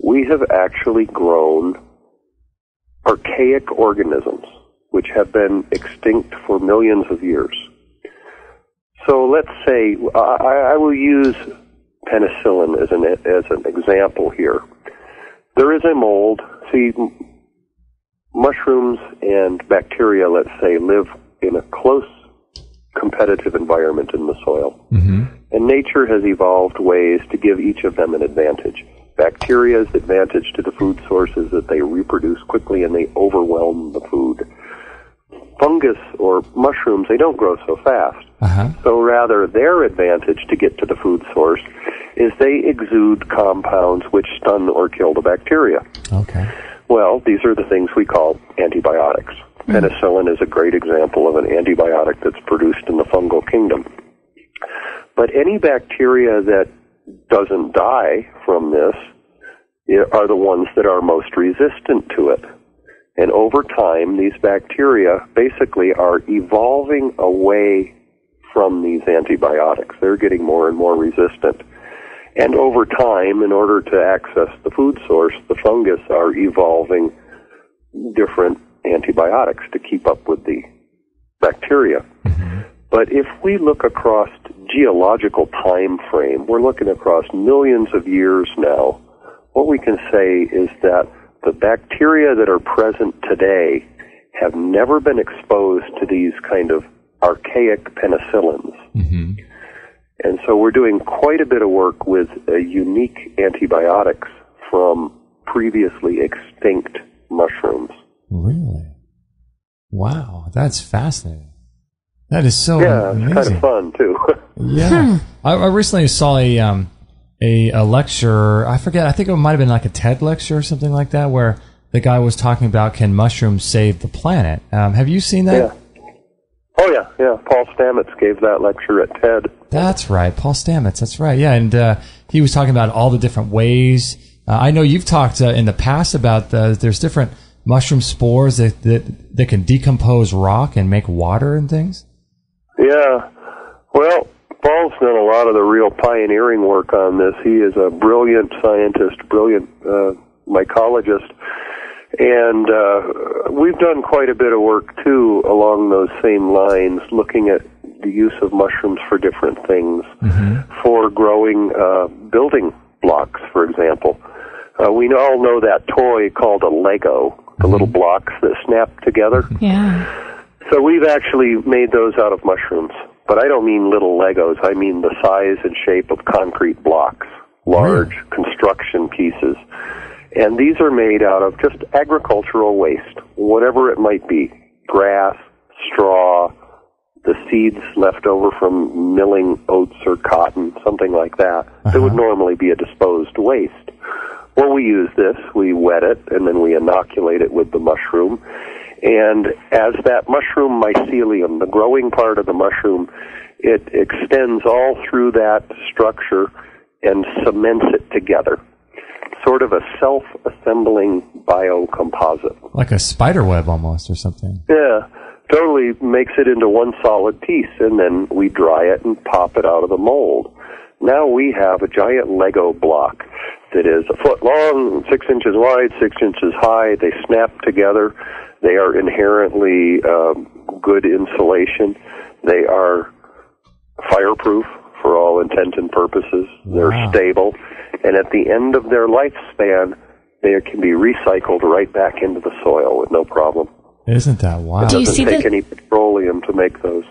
we have actually grown archaic organisms which have been extinct for millions of years. So let's say, I will use penicillin as an example here. There is a mold. See, mushrooms and bacteria, let's say, live in a close competitive environment in the soil. Mm-hmm. And nature has evolved ways to give each of them an advantage. Bacteria's advantage to the food source is that they reproduce quickly and they overwhelm the food. Fungus or mushrooms, they don't grow so fast. Uh-huh. So rather, their advantage to get to the food source is they exude compounds which stun or kill the bacteria. Okay. Well, these are the things we call antibiotics. Penicillin is a great example of an antibiotic that's produced in the fungal kingdom. But any bacteria that doesn't die from this are the ones that are most resistant to it. And over time, these bacteria basically are evolving away from these antibiotics. They're getting more and more resistant. And over time, in order to access the food source, the fungus are evolving different antibiotics to keep up with the bacteria. Mm-hmm. But if we look across geological time frame, we're looking across millions of years now, what we can say is that the bacteria that are present today have never been exposed to these kind of archaic penicillins. Mm-hmm. And so we're doing quite a bit of work with unique antibiotics from previously extinct mushrooms. Really? Wow, that's fascinating. That is so amazing. It's kind of fun, too. Yeah. I recently saw a lecture, I forget, I think it might have been like a TED lecture or something like that, where the guy was talking about, can mushrooms save the planet? Have you seen that? Yeah. Oh, yeah. Paul Stamets gave that lecture at TED. That's right, Paul Stamets, that's right. Yeah, and he was talking about all the different ways. I know you've talked in the past about there's different mushroom spores that can decompose rock and make water and things. Yeah. Well, Paul's done a lot of the real pioneering work on this. He is a brilliant scientist, brilliant mycologist. And we've done quite a bit of work, too, along those same lines, looking at the use of mushrooms for different things, for growing building blocks, for example. We all know that toy called a Lego, the little blocks that snap together. Yeah. So we've actually made those out of mushrooms. But I don't mean little Legos. I mean the size and shape of concrete blocks, large construction pieces. And these are made out of just agricultural waste, whatever it might be, grass, straw, the seeds left over from milling oats or cotton, something like that. That would normally be a disposed waste. Well, we use this, we wet it, and then we inoculate it with the mushroom. And as that mushroom mycelium, the growing part of the mushroom, it extends all through that structure and cements it together. Sort of a self-assembling biocomposite. Like a spider web almost or something. Yeah, totally makes it into one solid piece, and then we dry it and pop it out of the mold. Now we have a giant Lego block that is a foot long, 6 inches wide, 6 inches high. They snap together. They are inherently good insulation. They are fireproof for all intent and purposes. They're stable. And at the end of their lifespan, they can be recycled right back into the soil with no problem. Isn't that wild? It doesn't take any petroleum to make those.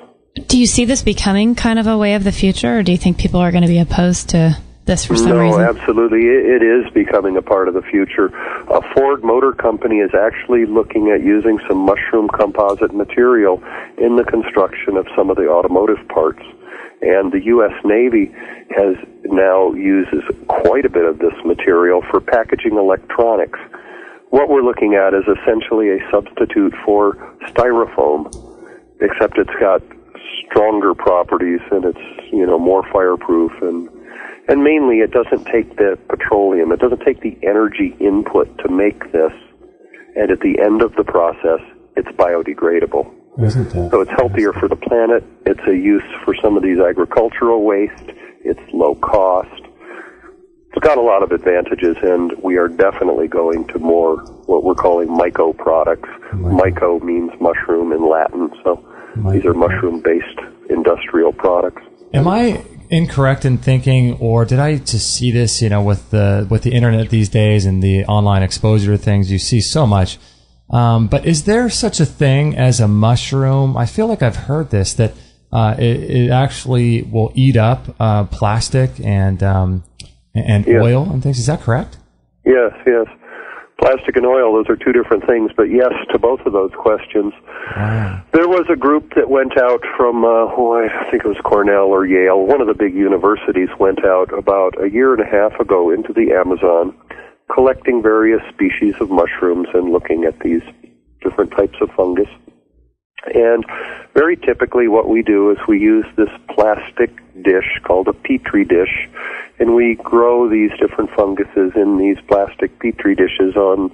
Do you see this becoming kind of a way of the future, or do you think people are going to be opposed to this for some reason? No, absolutely. It is becoming a part of the future. A Ford Motor Company is actually looking at using some mushroom composite material in the construction of some of the automotive parts. And the U.S. Navy uses quite a bit of this material for packaging electronics. What we're looking at is essentially a substitute for styrofoam, except it's got stronger properties and it's, more fireproof and mainly it doesn't take the petroleum, it doesn't take the energy input to make this, and at the end of the process, it's biodegradable. Isn't that? So it's healthier for the planet, it's a use for some of these agricultural waste, it's low cost. It's got a lot of advantages, and we are definitely going to more what we're calling myco products. Myco means mushroom in Latin, so these are mushroom-based industrial products. Am I incorrect in thinking, or did I just see this, with the internet these days and the online exposure to things, you see so much. But is there such a thing as a mushroom? I feel like I've heard this, that it actually will eat up plastic and oil and things. Is that correct? Yes. Plastic and oil, those are two different things, but yes to both of those questions. Wow. There was a group that went out from, I think it was Cornell or Yale, one of the big universities went out about a year and a half ago into the Amazon, collecting various species of mushrooms and looking at these different types of fungus. And very typically what we do is we use this plastic dish called a petri dish, and we grow these different funguses in these plastic petri dishes on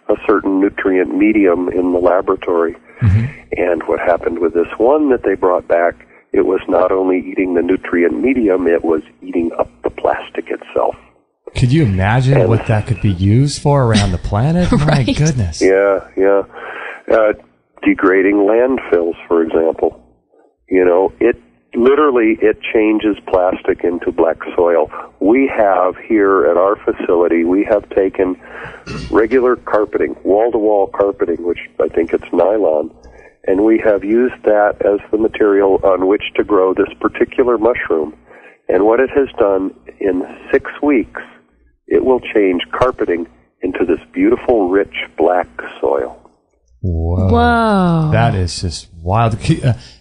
a certain nutrient medium in the laboratory. Mm-hmm. And what happened with this one that they brought back, it was not only eating the nutrient medium, it was eating up the plastic itself. Could you imagine what that could be used for around the planet? Right. My goodness. Yeah. Degrading landfills, for example. It changes plastic into black soil. We have here at our facility, we have taken regular carpeting, wall-to-wall carpeting, which I think it's nylon, and we have used that as the material on which to grow this particular mushroom. And what it has done in 6 weeks, it will change carpeting into this beautiful, rich, black soil. Whoa. That is just wild.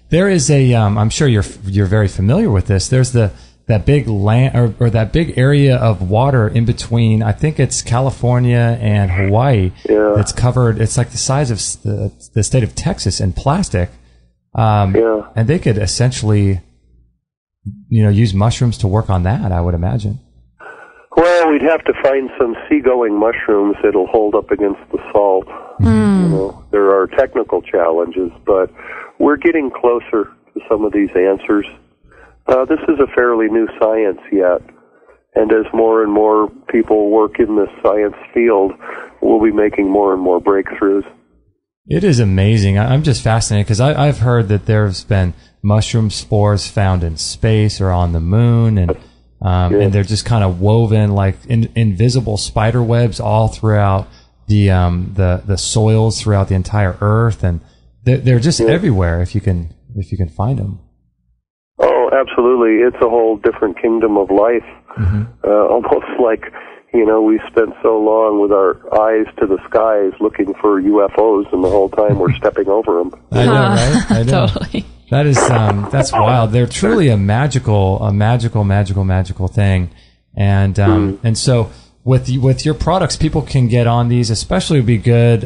There is a, I'm sure you're very familiar with this. There's that big land or that big area of water in between, I think it's California and Hawaii. Yeah. That's covered, it's like the size of the state of Texas in plastic. And they could essentially, use mushrooms to work on that, I would imagine. Well, we'd have to find some seagoing mushrooms that'll hold up against the salt. There are technical challenges, but we're getting closer to some of these answers. This is a fairly new science yet, and as more and more people work in this science field, we'll be making more and more breakthroughs. It is amazing. I'm just fascinated because I've heard that there's been mushroom spores found in space or on the moon, and they're just kind of woven like invisible spider webs all throughout the soils throughout the entire earth, and they're just everywhere if you can find them. Oh, absolutely! It's a whole different kingdom of life. Mm-hmm. Almost like we spent so long with our eyes to the skies looking for UFOs, and the whole time we're stepping over them. I know, right? I know. Totally. That is that's wild. They're truly a magical thing, and so with your products, people can get on these. Especially would be good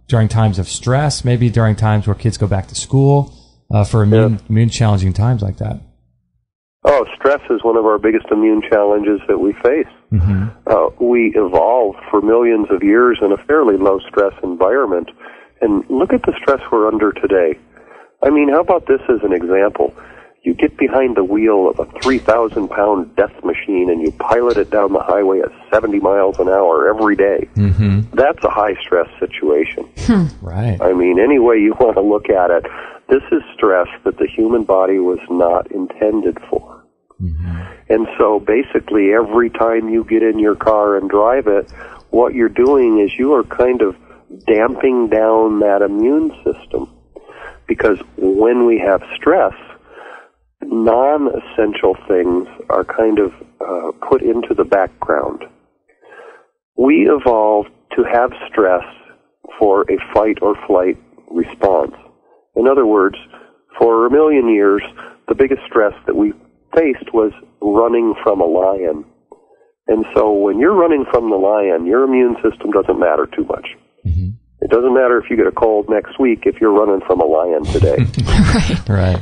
during times of stress, maybe during times where kids go back to school for immune challenging times like that. Oh, stress is one of our biggest immune challenges that we face. Mm-hmm. We evolved for millions of years in a fairly low-stress environment, and look at the stress we're under today. I mean, how about this as an example? You get behind the wheel of a 3,000-pound death machine and you pilot it down the highway at 70 miles an hour every day. Mm-hmm. That's a high-stress situation. Right. I mean, any way you want to look at it, this is stress that the human body was not intended for. Mm-hmm. And so basically every time you get in your car and drive it, what you're doing is you are kind of damping down that immune system. Because when we have stress, non-essential things are kind of put into the background. We evolved to have stress for a fight or flight response. In other words, for a million years, the biggest stress that we faced was running from a lion. And so when you're running from the lion, your immune system doesn't matter too much. Mm-hmm. It doesn't matter if you get a cold next week if you're running from a lion today. Right.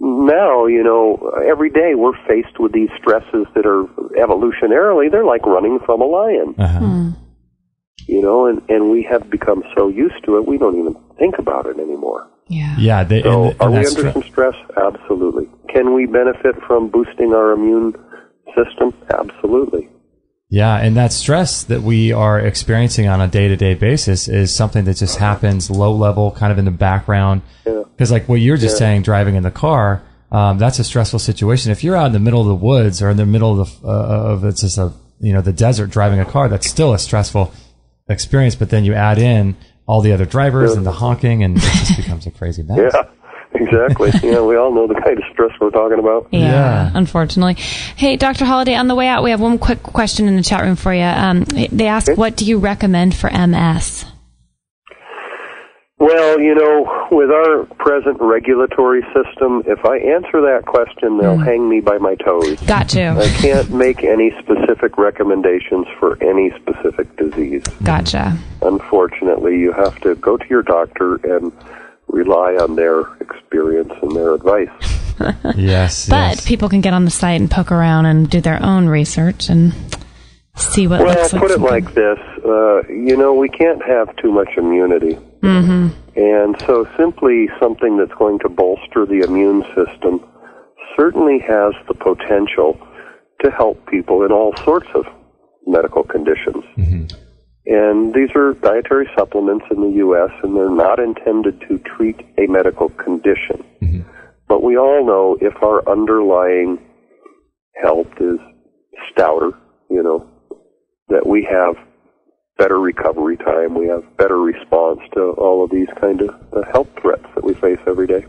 Now, every day we're faced with these stresses that are evolutionarily, they're like running from a lion. Uh-huh. And we have become so used to it, we don't even think about it anymore. Yeah. So are we under some stress? Absolutely. Can we benefit from boosting our immune system? Absolutely. Yeah, and that stress that we are experiencing on a day-to-day basis is something that just happens low level, kind of in the background. Because like what you're just saying, driving in the car, that's a stressful situation. If you're out in the middle of the woods or in the middle of the desert driving a car, that's still a stressful experience. But then you add in all the other drivers and the honking, and it just becomes a crazy mess. Yeah. Exactly. We all know the kind of stress we're talking about. Yeah, unfortunately. Hey, Dr. Holliday, on the way out, we have one quick question in the chat room for you. They ask, what do you recommend for MS? Well, with our present regulatory system, if I answer that question, they'll hang me by my toes. Got you. I can't make any specific recommendations for any specific disease. Gotcha. Unfortunately, you have to go to your doctor and rely on their experience and their advice. Yes. But people can get on the site and poke around and do their own research and see what looks like. Well, put it like this. We can't have too much immunity. Mm-hmm. And so simply something that's going to bolster the immune system certainly has the potential to help people in all sorts of medical conditions. Mm-hmm. And these are dietary supplements in the U.S., and they're not intended to treat a medical condition. Mm-hmm. But we all know if our underlying health is stouter, that we have better recovery time, we have better response to all of these kind of health threats that we face every day.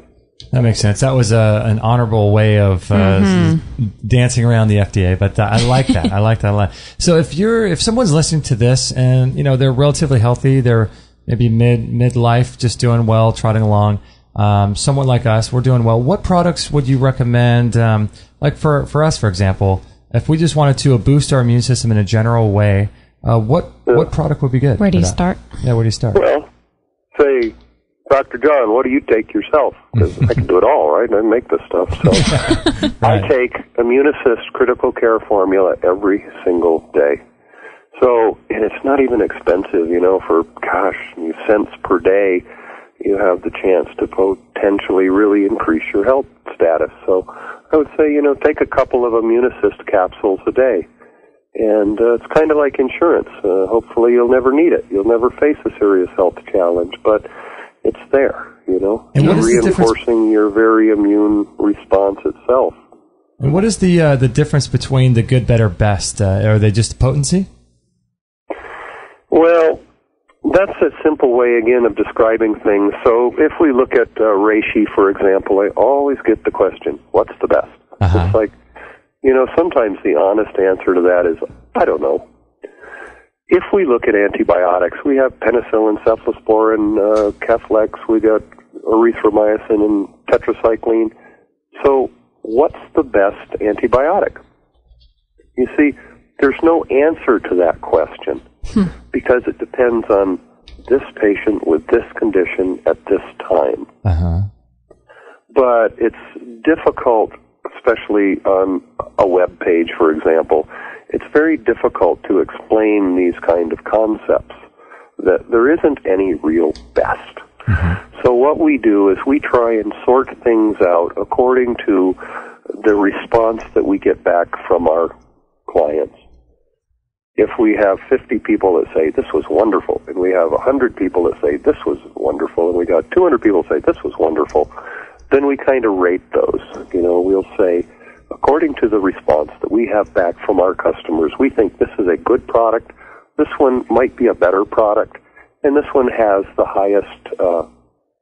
That makes sense. That was an honorable way of dancing around the FDA, but I like that. I like that a lot. So if someone's listening to this and they're relatively healthy, they're maybe midlife, just doing well, trotting along, someone like us, we're doing well. What products would you recommend? Like for us, for example, if we just wanted to boost our immune system in a general way, what product would be good? Where do you start? Yeah, where do you start? Well, say, Dr. John, what do you take yourself? Because I can do it all, right? I make this stuff. So right. I take Immunassist Critical Care Formula every single day. So, and it's not even expensive, for, cents per day, you have the chance to potentially really increase your health status. So I would say, take a couple of Immunassist capsules a day. And it's kind of like insurance. Hopefully you'll never need it. You'll never face a serious health challenge, but it's there, And what is reinforcing your very immune response itself. And what is the difference between the good, better, best? Are they just potency? Well, that's a simple way, again, of describing things. So if we look at reishi, for example, I always get the question, what's the best? Uh-huh. It's like, sometimes the honest answer to that is, I don't know. If we look at antibiotics, we have penicillin, cephalosporin, Keflex, we got erythromycin and tetracycline. So what's the best antibiotic? You see, there's no answer to that question because it depends on this patient with this condition at this time. Uh-huh. But it's difficult, especially on a web page, for example. It's very difficult to explain these kind of concepts, that there isn't any real best. Mm-hmm. So what we do is we try and sort things out according to the response that we get back from our clients. If we have 50 people that say, this was wonderful, and we have 100 people that say, this was wonderful, and we got 200 people say, this was wonderful, then we kind of rate those. We'll say, according to the response that we have back from our customers, we think this is a good product, this one might be a better product, and this one has the highest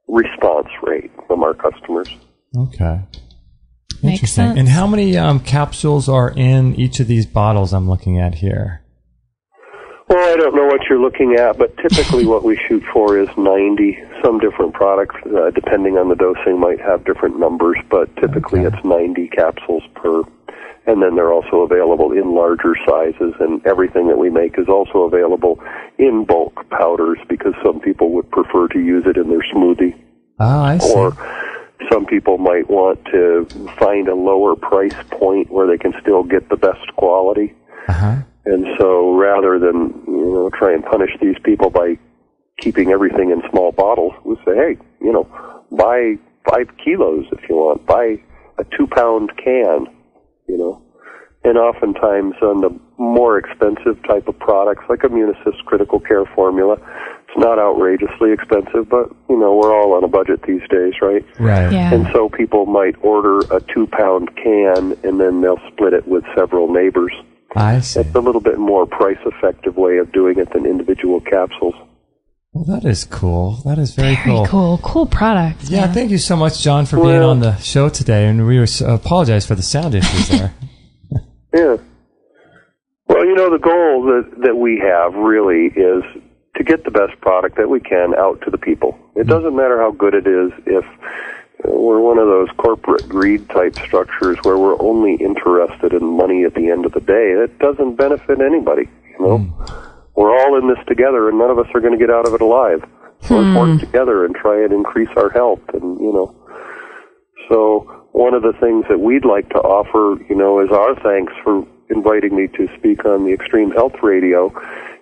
response rate from our customers. Okay. Makes Interesting. sense. And how many capsules are in each of these bottles I'm looking at here? Well, I don't know what you're looking at, but typically what we shoot for is 90. Some different products, depending on the dosing, might have different numbers, but typically it's 90 capsules per. And then they're also available in larger sizes, and everything that we make is also available in bulk powders because some people would prefer to use it in their smoothie. Ah, I see. Or some people might want to find a lower price point where they can still get the best quality. Uh-huh. And so rather than, try and punish these people by keeping everything in small bottles, we say, hey, buy 5 kilos if you want. Buy a 2-pound can, And oftentimes on the more expensive type of products, like Immunosys Critical Care Formula, it's not outrageously expensive, but, we're all on a budget these days, right? Right. Yeah. And so people might order a 2-pound can, and then they'll split it with several neighbors. I see. It's a little bit more price-effective way of doing it than individual capsules. Well, that is cool. That is very Very cool. Cool product. Yeah, thank you so much, John, for being on the show today. And we apologize for the sound issues there. Yeah. Well, the goal that we have really is to get the best product that we can out to the people. It doesn't matter how good it is if we're one of those corporate greed type structures where we're only interested in money at the end of the day. It doesn't benefit anybody, We're all in this together, and none of us are going to get out of it alive. So let's work together and try and increase our health. And, so one of the things that we'd like to offer, is our thanks for inviting me to speak on the Extreme Health Radio,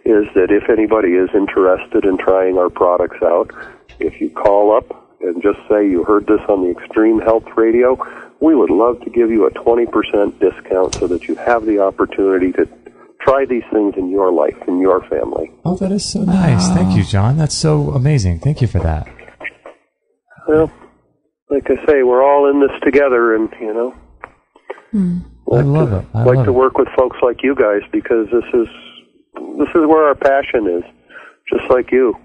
is that if anybody is interested in trying our products out, if you call up and just say you heard this on the Extreme Health Radio, we would love to give you a 20% discount so that you have the opportunity to try these things in your life, in your family. Oh, that is so nice. Thank you, John. That's so amazing. Thank you for that. Well, like I say, we're all in this together, and, I love it. I like to work with folks like you guys because this is where our passion is, just like you.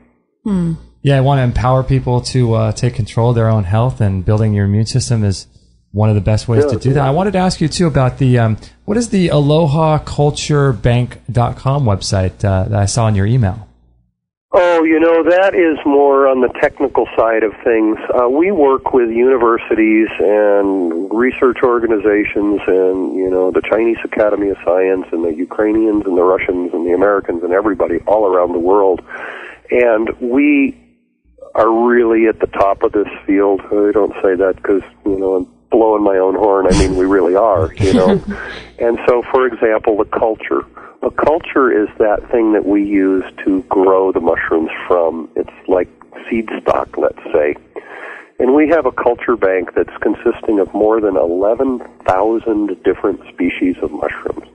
Yeah, I want to empower people to take control of their own health, and building your immune system is one of the best ways to do that. I wanted to ask you, too, about the what is the AlohaCultureBank.com website that I saw in your email? Oh, that is more on the technical side of things. We work with universities and research organizations and, the Chinese Academy of Science and the Ukrainians and the Russians and the Americans and everybody all around the world. And we are really at the top of this field. I don't say that because, I'm blowing my own horn. I mean, we really are, And so, for example, the culture. A culture is that thing that we use to grow the mushrooms from. It's like seed stock, let's say. And we have a culture bank that's consisting of more than 11,000 different species of mushrooms.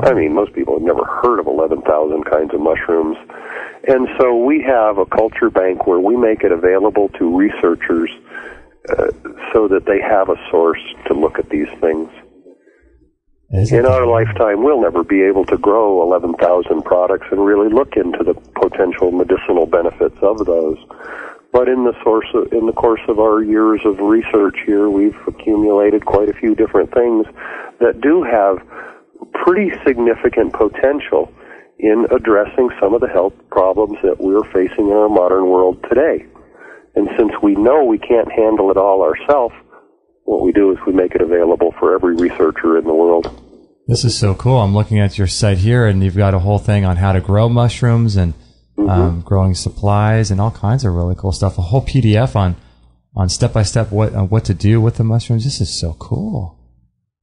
I mean, most people have never heard of 11,000 kinds of mushrooms. And so we have a culture bank where we make it available to researchers so that they have a source to look at these things. In our lifetime, we'll never be able to grow 11,000 products and really look into the potential medicinal benefits of those. But in the course of our years of research here, we've accumulated quite a few different things that do have pretty significant potential in addressing some of the health problems that we're facing in our modern world today. And since we know we can't handle it all ourselves, what we do is we make it available for every researcher in the world. This is so cool. I'm looking at your site here, and you've got a whole thing on how to grow mushrooms and growing supplies and all kinds of really cool stuff. A whole PDF on step-by-step what to do with the mushrooms. This is so cool.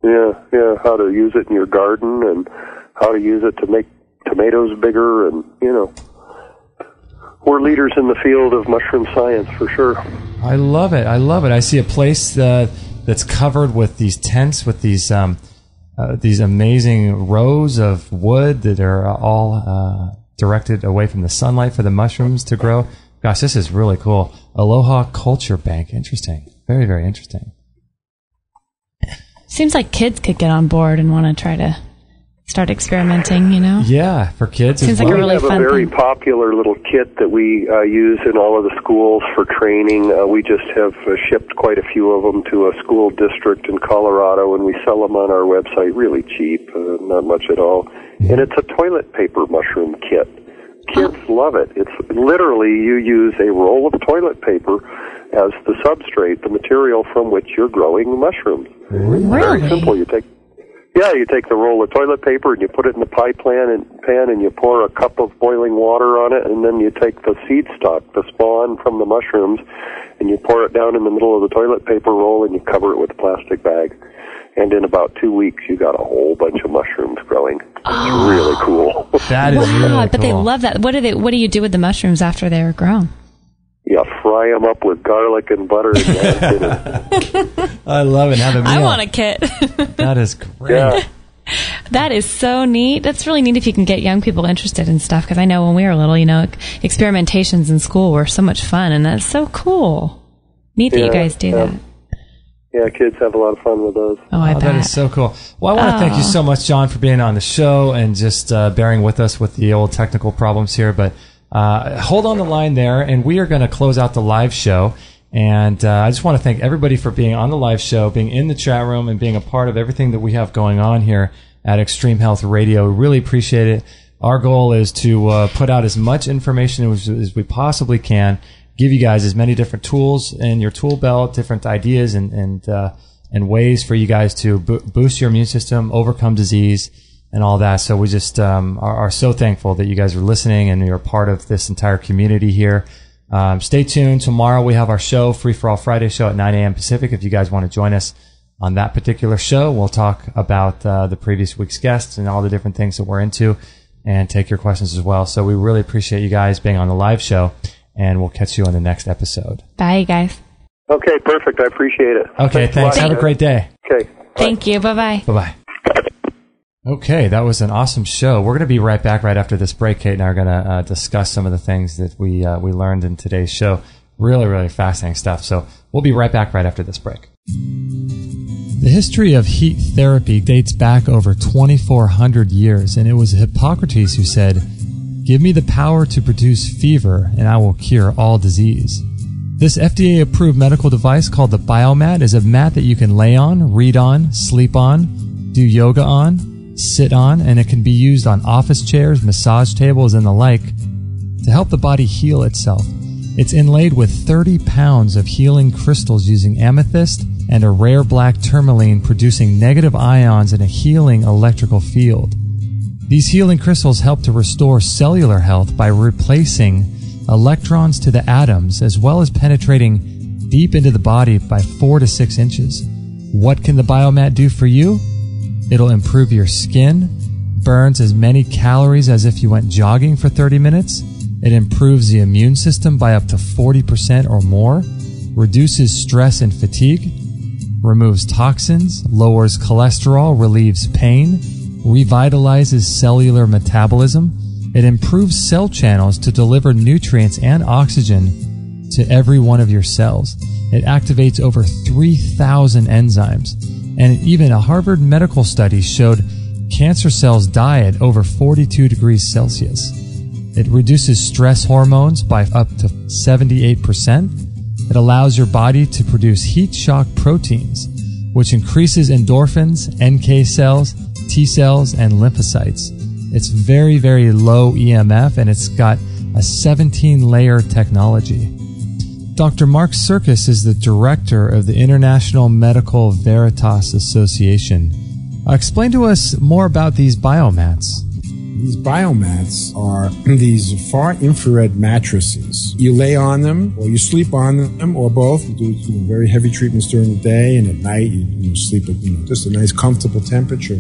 Yeah, how to use it in your garden and how to use it to make tomatoes bigger and, we're leaders in the field of mushroom science for sure. I love it. I see a place that's covered with these tents with these amazing rows of wood that are all directed away from the sunlight for the mushrooms to grow. Gosh, this is really cool. Aloha Culture Bank. Interesting. Very, very interesting. Seems like kids could get on board and want to try to start experimenting, you know? Yeah, for kids. Seems like a really fun thing. We have a very popular little kit that we use in all of the schools for training. We just have shipped quite a few of them to a school district in Colorado, and we sell them on our website really cheap, not much at all. And it's a toilet paper mushroom kit. Kids love it. It's literally you use a roll of toilet paper as the substrate, the material from which you're growing mushrooms. Really? Very simple. You take the roll of toilet paper and you put it in the pie pan and you pour a cup of boiling water on it, and then you take the seed stock, the spawn from the mushrooms, and you pour it down in the middle of the toilet paper roll and you cover it with a plastic bag. And in about 2 weeks, you got a whole bunch of mushrooms growing. It's really cool. That is really cool. But they love that. What do you do with the mushrooms after they're grown? Yeah, fry them up with garlic and butter. And I love it. Have a meal. I want a kit. That is great. Yeah. That is so neat. That's really neat if you can get young people interested in stuff, because I know when we were little, experimentations in school were so much fun, and that's so cool. Neat that you guys do that. Yeah, kids have a lot of fun with those. Oh, I bet. That is so cool. Well, I want to thank you so much, John, for being on the show and just bearing with us with the old technical problems here. But hold on the line there, and we are going to close out the live show. And I just want to thank everybody for being on the live show, being in the chat room, and being a part of everything that we have going on here at Extreme Health Radio. We really appreciate it. Our goal is to put out as much information as we possibly can, give you guys as many different tools in your tool belt, different ideas and ways for you guys to boost your immune system, overcome disease, and all that. So we just are so thankful that you guys are listening and you're a part of this entire community here. Stay tuned. Tomorrow we have our show, Free for All Friday show at 9 a.m. Pacific. If you guys want to join us on that particular show, we'll talk about the previous week's guests and all the different things that we're into and take your questions as well. So we really appreciate you guys being on the live show. And we'll catch you on the next episode. Bye, guys. Okay, perfect. I appreciate it. Okay, thanks. Have a great day. Okay. Thank you. Bye-bye. Bye-bye. Okay, that was an awesome show. We're going to be right back right after this break. Kate and I are going to discuss some of the things that we learned in today's show. Really, really fascinating stuff. So we'll be right back right after this break. The history of heat therapy dates back over 2,400 years, and it was Hippocrates who said, "Give me the power to produce fever, and I will cure all disease." This FDA-approved medical device called the Biomat is a mat that you can lay on, read on, sleep on, do yoga on, sit on, and it can be used on office chairs, massage tables, and the like to help the body heal itself. It's inlaid with 30 pounds of healing crystals using amethyst and a rare black tourmaline, producing negative ions in a healing electrical field. These healing crystals help to restore cellular health by replacing electrons to the atoms, as well as penetrating deep into the body by 4 to 6 inches. What can the Biomat do for you? It'll improve your skin, burns as many calories as if you went jogging for 30 minutes. It improves the immune system by up to 40% or more, reduces stress and fatigue, removes toxins, lowers cholesterol, relieves pain, revitalizes cellular metabolism. It improves cell channels to deliver nutrients and oxygen to every one of your cells. It activates over 3,000 enzymes. And even a Harvard medical study showed cancer cells die at over 42 degrees Celsius. It reduces stress hormones by up to 78%. It allows your body to produce heat shock proteins, which increases endorphins, NK cells, T cells, and lymphocytes. It's very, very low EMF, and it's got a 17-layer technology. Dr. Mark Serkis is the director of the International Medical Veritas Association. Explain to us more about these biomats. These biomats are these far infrared mattresses. You lay on them, or you sleep on them, or both. You do very heavy treatments during the day, and at night you sleep at just a nice, comfortable temperature.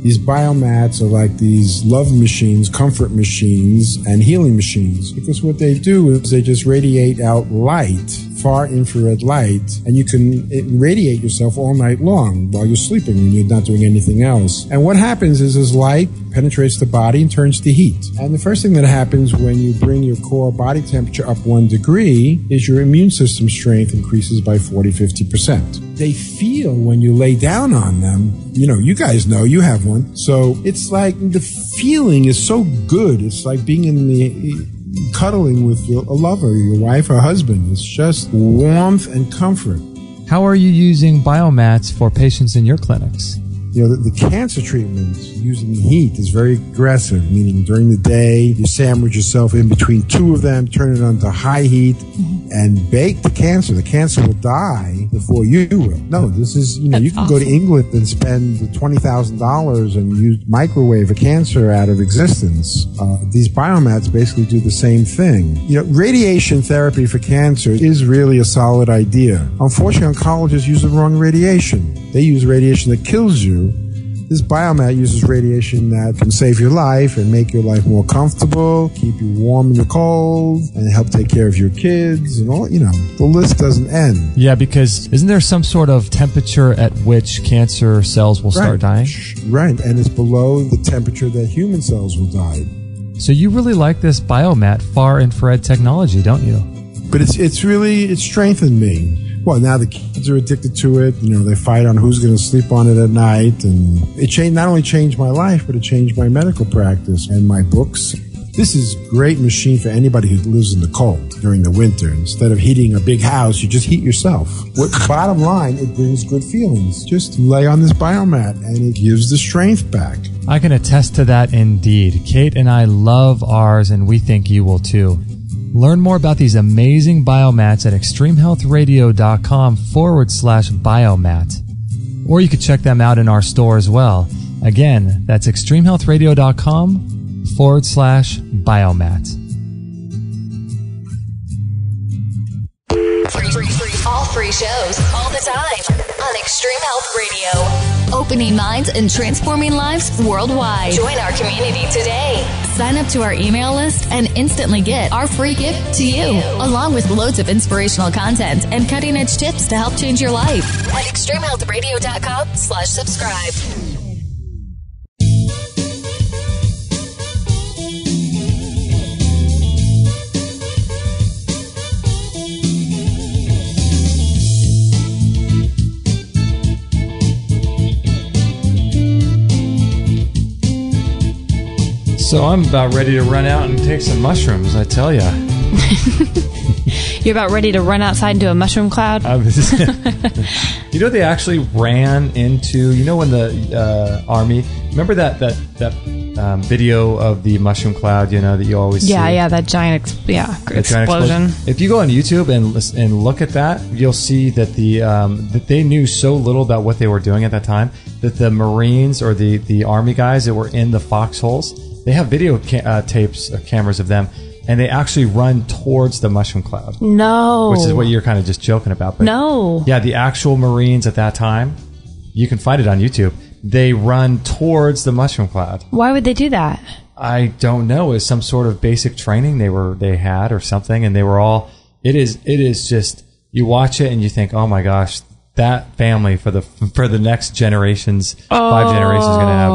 These biomats are like these love machines, comfort machines, and healing machines. Because what they do is they just radiate out light, far infrared light, and you can radiate yourself all night long while you're sleeping when you're not doing anything else. And what happens is this light penetrates the body and turns to heat. And the first thing that happens when you bring your core body temperature up 1 degree is your immune system strength increases by 40-50%. They feel when you lay down on them, you guys know, you have one. So it's like the feeling is so good. It's like being in the cuddling with a lover, your wife or husband. It's just warmth and comfort. How are you using biomats for patients in your clinics? The cancer treatment using heat is very aggressive, meaning during the day, you sandwich yourself in between two of them, turn it on to high heat, and bake the cancer. The cancer will die before you will. No, this is, you can awesome. Go to England and spend $20,000 and use microwave a cancer out of existence. These biomats basically do the same thing. Radiation therapy for cancer is really a solid idea. Unfortunately, oncologists use the wrong radiation. They use radiation that kills you. This biomat uses radiation that can save your life and make your life more comfortable, keep you warm in the cold, and help take care of your kids and all, the list doesn't end. Yeah, because isn't there some sort of temperature at which cancer cells will start dying? Right, and it's below the temperature that human cells will die. So you really like this biomat far infrared technology, don't you? But it's strengthened me. Well, now the kids are addicted to it. They fight on who's going to sleep on it at night. And it not only changed my life, but it changed my medical practice and my books. This is a great machine for anybody who lives in the cold during the winter. Instead of heating a big house, you just heat yourself. Bottom line, it brings good feelings. Just lay on this biomat and it gives the strength back. I can attest to that indeed. Kate and I love ours, and we think you will too. Learn more about these amazing biomats at extremehealthradio.com/biomat. Or you could check them out in our store as well. Again, that's extremehealthradio.com/biomat. All free shows, all the time, on Extreme Health Radio. Opening minds and transforming lives worldwide. Join our community today. Sign up to our email list and instantly get our free gift to you, along with loads of inspirational content and cutting-edge tips to help change your life at extremehealthradio.com/subscribe. So I'm about ready to run out and take some mushrooms, I tell ya. You're about ready to run outside and do a mushroom cloud? They actually ran into, when the Army, remember that video of the mushroom cloud, that you always see? Yeah, that giant explosion. If you go on YouTube and look at that, you'll see that that they knew so little about what they were doing at that time that the Marines or the Army guys that were in the foxholes, they have video cameras of them, and they actually run towards the mushroom cloud. No. Which is what you're kind of just joking about. But no. Yeah, the actual Marines at that time, you can find it on YouTube. They run towards the mushroom cloud. Why would they do that? I don't know. It's some sort of basic training they had or something, and they were all. It is just, you watch it and you think, oh my gosh, that family for the next generations, 5 generations, is going to have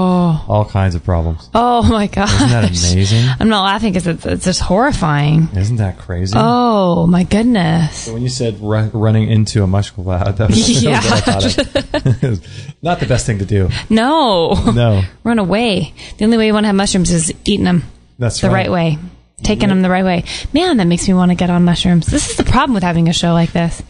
all kinds of problems. Oh my gosh. Isn't that amazing? I'm not laughing because it's just horrifying. Isn't that crazy? Oh my goodness. So when you said running into a mushroom cloud, that was, yeah. that was what I thought of. It was not the best thing to do. No. Run away. The only way you want to have mushrooms is eating them. That's the right way. Taking them the right way. Man, that makes me want to get on mushrooms. This is the problem with having a show like this.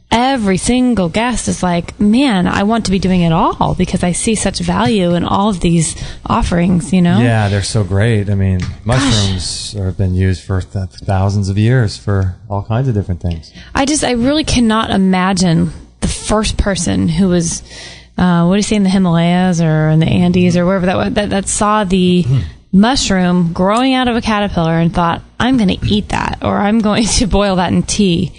Every single guest is like, man, I want to be doing it all because I see such value in all of these offerings, Yeah, they're so great. I mean, mushrooms have been used for thousands of years for all kinds of different things. I really cannot imagine the first person who was, what do you say, in the Himalayas or in the Andes or wherever that saw the mushroom growing out of a caterpillar and thought, I'm going to eat that, or I'm going to boil that in tea.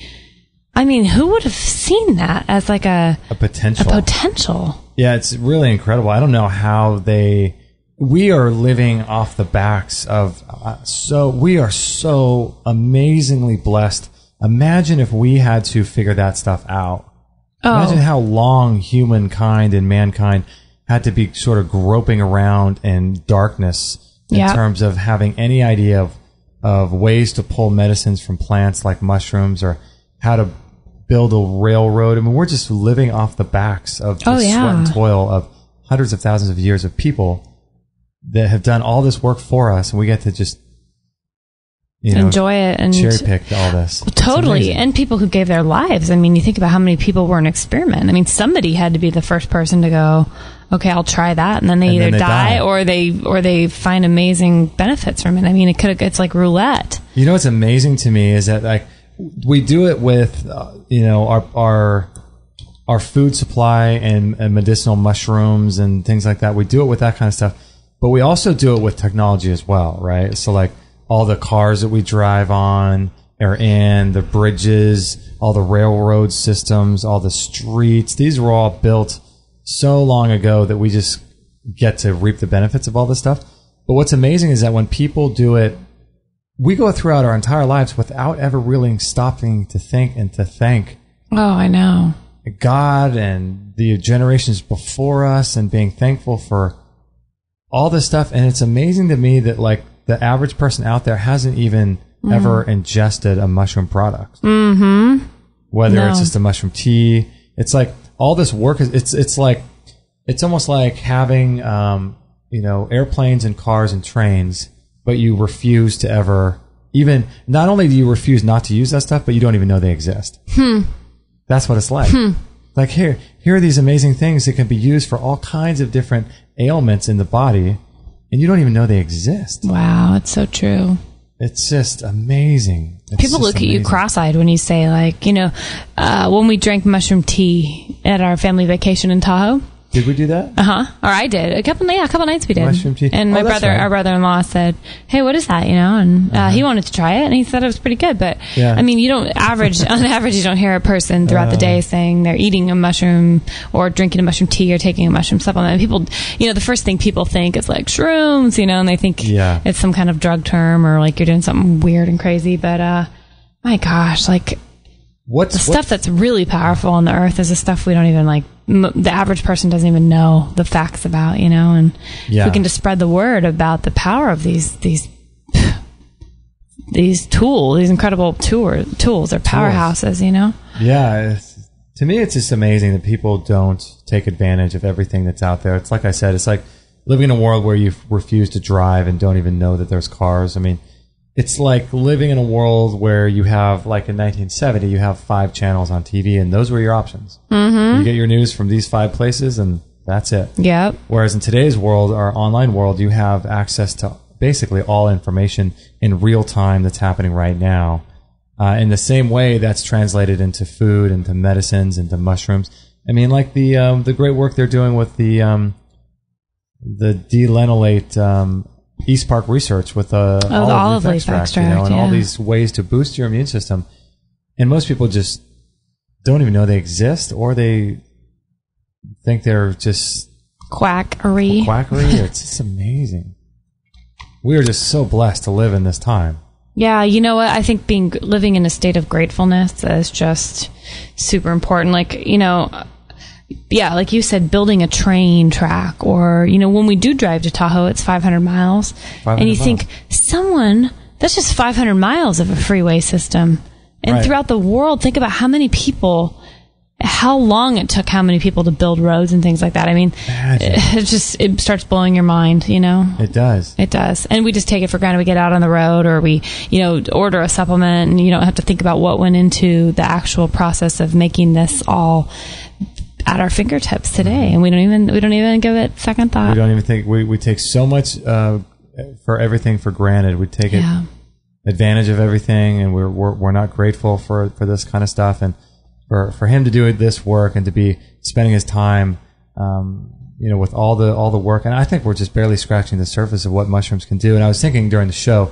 I mean, who would have seen that as like a potential? Yeah, it's really incredible. I don't know how we are living off the backs of, we are so amazingly blessed. Imagine if we had to figure that stuff out. Imagine how long humankind and mankind had to be sort of groping around in darkness in terms of having any idea of ways to pull medicines from plants like mushrooms, or how to build a railroad. I mean, we're just living off the backs of the sweat and toil of hundreds of thousands of years of people that have done all this work for us, and we get to just enjoy it and cherry pick all this. Totally. And people who gave their lives. I mean, you think about how many people were an experiment. I mean, somebody had to be the first person to go, okay, I'll try that, and then they either die or they find amazing benefits from it. I mean, it's like roulette. You know what's amazing to me is that, like, we do it with our food supply and medicinal mushrooms and things like that. We do it with that kind of stuff, but we also do it with technology as well, right? So, like, all the cars that we drive on or in, the bridges, all the railroad systems, all the streets, these were all built so long ago that we just get to reap the benefits of all this stuff. But what's amazing is that when people do it, we go throughout our entire lives without ever really stopping to think and to thank. Oh, I know. God and the generations before us, and being thankful for all this stuff. And it's amazing to me that, like, the average person out there hasn't even ever ingested a mushroom product. Mm-hmm. Whether it's just a mushroom tea. It's like all this work is, it's almost like having, airplanes and cars and trains, but you refuse to ever not only do you refuse not to use that stuff, but you don't even know they exist. That's what it's like. Like, here are these amazing things that can be used for all kinds of different ailments in the body, and you don't even know they exist. Wow, it's so true. It's just amazing. People look at you cross-eyed when you say, like, when we drank mushroom tea at our family vacation in Tahoe. Did we do that? Or I did. A couple nights we did. Mushroom tea. And our brother-in-law said, "Hey, what is that?" And he wanted to try it, and he said it was pretty good. But I mean, on average, you don't hear a person throughout the day saying they're eating a mushroom or drinking a mushroom tea or taking a mushroom supplement. And people, the first thing people think is like shrooms, and they think it's some kind of drug term, or like you're doing something weird and crazy. But my gosh, like, the stuff that's really powerful on the earth is the stuff we don't even, like, the average person doesn't even know the facts about, and if we can just spread the word about the power of these tools, these incredible tools, they're powerhouses, Yeah. To me, it's just amazing that people don't take advantage of everything that's out there. It's like I said, it's like living in a world where you refuse to drive and don't even know that there's cars. I mean, it's like living in a world where you have, like in 1970, you have 5 channels on TV, and those were your options. Mm-hmm. You get your news from these 5 places, and that's it. Yep. Whereas in today's world, our online world, you have access to basically all information in real time that's happening right now. In the same way, that's translated into food, into medicines, into mushrooms. I mean, like the great work they're doing with the delenolate East Park research with the olive leaf extract, and all these ways to boost your immune system. And most people just don't even know they exist, or they think they're just quackery. It's just amazing. We are just so blessed to live in this time. Yeah, you know what? I think living in a state of gratefulness is just super important. Like, like you said, building a train track, or, when we do drive to Tahoe, it's 500 miles. And you think, that's just 500 miles of a freeway system. And throughout the world, think about how long it took how many people to build roads and things like that. I mean, it starts blowing your mind, It does. It does. And we just take it for granted. We get out on the road, or we, order a supplement, and you don't have to think about what went into the actual process of making this all at our fingertips today, and we don't even give it second thought. We don't even think we take so much for everything for granted. We take advantage of everything, and we're not grateful for this kind of stuff. And for him to do this work and to be spending his time, with all the work, and I think we're just barely scratching the surface of what mushrooms can do. And I was thinking during the show,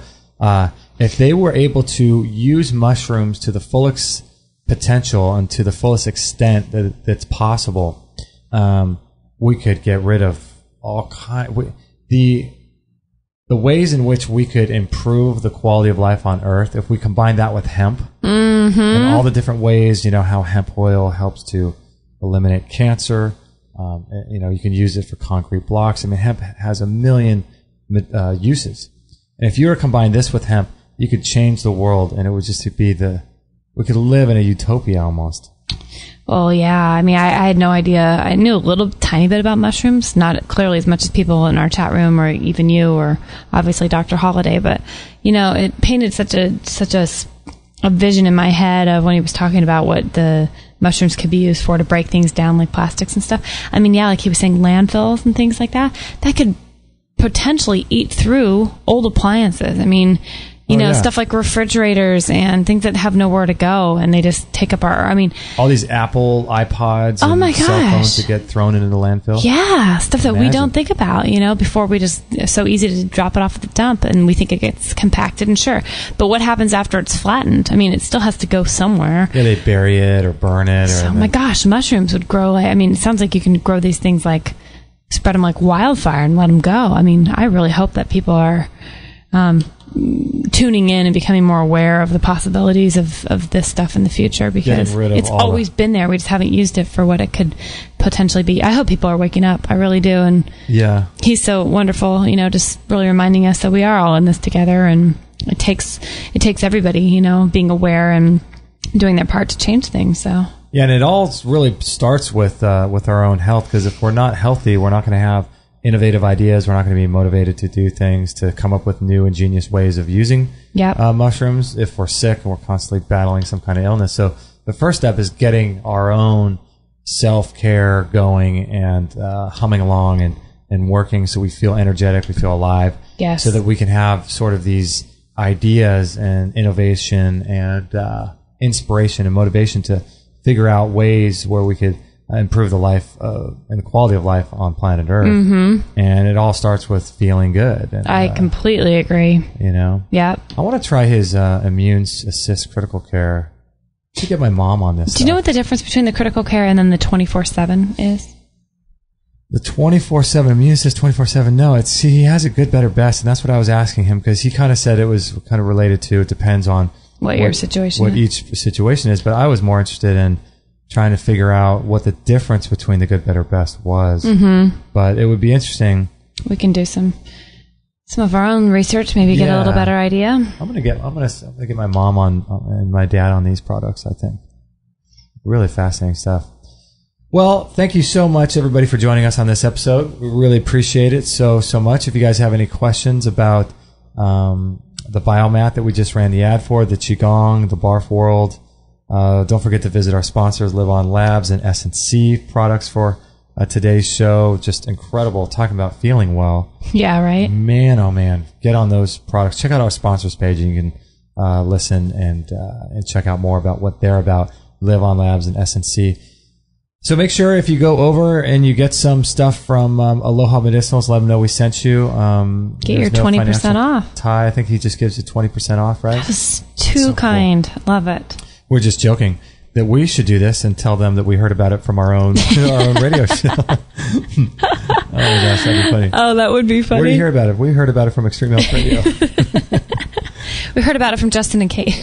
if they were able to use mushrooms to the fullest potential and to the fullest extent that's possible, we could get rid of all the ways in which we could improve the quality of life on Earth if we combine that with hemp and all the different ways, how hemp oil helps to eliminate cancer. You can use it for concrete blocks. I mean, hemp has a million uses. And if you were to combine this with hemp, you could change the world, and it would just be we could live in a utopia almost. Well, yeah. I mean, I had no idea. I knew a little tiny bit about mushrooms, not clearly as much as people in our chat room or even you or obviously Dr. Holliday, but, it painted such a vision in my head of when he was talking about what the mushrooms could be used for to break things down like plastics and stuff. I mean, yeah, like he was saying landfills and things like that could potentially eat through old appliances. I mean, stuff like refrigerators and things that have nowhere to go, and they just take up all these Apple iPods and cell phones to get thrown into the landfill. Yeah, stuff that we don't think about, before we it's so easy to drop it off at the dump and we think it gets compacted and sure. But what happens after it's flattened? I mean, it still has to go somewhere. Yeah, they bury it or burn it. Oh my gosh, mushrooms would grow. It sounds like you can grow these things spread them like wildfire and let them go. I mean, I really hope that people are tuning in and becoming more aware of the possibilities of this stuff in the future, because it's always been there. We just haven't used it for what it could potentially be. I hope people are waking up. I really do. And yeah, he's so wonderful, just really reminding us that we are all in this together, and it takes everybody, being aware and doing their part to change things. So yeah, and it all really starts with our own health, because if we're not healthy, we're not going to have innovative ideas. We're not going to be motivated to do things, to come up with new ingenious ways of using mushrooms if we're sick and we're constantly battling some kind of illness. So the first step is getting our own self-care going and humming along and working, so we feel energetic, we feel alive, so that we can have sort of these ideas and innovation and inspiration and motivation to figure out ways where we could improve the life and the quality of life on planet Earth. And it all starts with feeling good. And, I completely agree. Yeah. I want to try his immune assist critical care. I should get my mom on this. Do you know what the difference between the critical care and then the 24/7 is? The 24/7 immune assist 24/7. No, he has a good, better, best, and that's what I was asking him, because he kind of said it was kind of related to. It depends on what your situation, what each situation is. But I was more interested in trying to figure out what the difference between the good, better, best was. But it would be interesting. We can do some of our own research, maybe get a little better idea. I'm gonna get my mom on and my dad on these products. I think really fascinating stuff. Well, thank you so much, everybody, for joining us on this episode. We really appreciate it so much. If you guys have any questions about the biomat that we just ran the ad for, the Qigong, the Barf World, don't forget to visit our sponsors, Live On Labs and S&C products for today's show. Just incredible. Talking about feeling well. Yeah, right? Man, oh man. Get on those products. Check out our sponsors page, and you can listen and check out more about what they're about, Live On Labs and S&C. So make sure if you go over and you get some stuff from Aloha Medicinals, let them know we sent you. Get your 20% off. Ty, I think he just gives you 20% off, right? That's too kind. Cool. Love it. We're just joking that we should do this and tell them that we heard about it from our own radio show. Oh my gosh, that'd be funny. Oh, that would be funny. Where did you hear about it? We heard about it from Extreme Health Radio. We heard about it from Justin and Kate.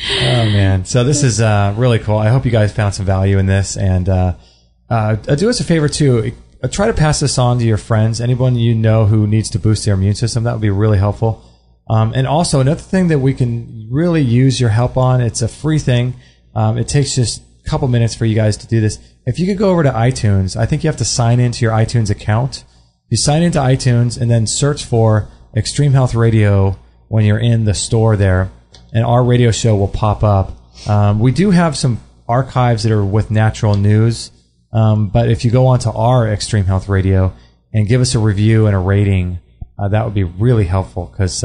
Oh man, so this is really cool. I hope you guys found some value in this, and do us a favor too. Try to pass this on to your friends, anyone you know who needs to boost their immune system. That would be really helpful. And also another thing that we can really use your help on, it's a free thing. It takes just a couple minutes for you guys to do this. If you could go over to iTunes, I think you have to sign into your iTunes account. You sign into iTunes and then search for Extreme Health Radio when you're in the store there, and our radio show will pop up. We do have some archives that are with natural news, but if you go onto our Extreme Health Radio and give us a review and a rating, that would be really helpful, because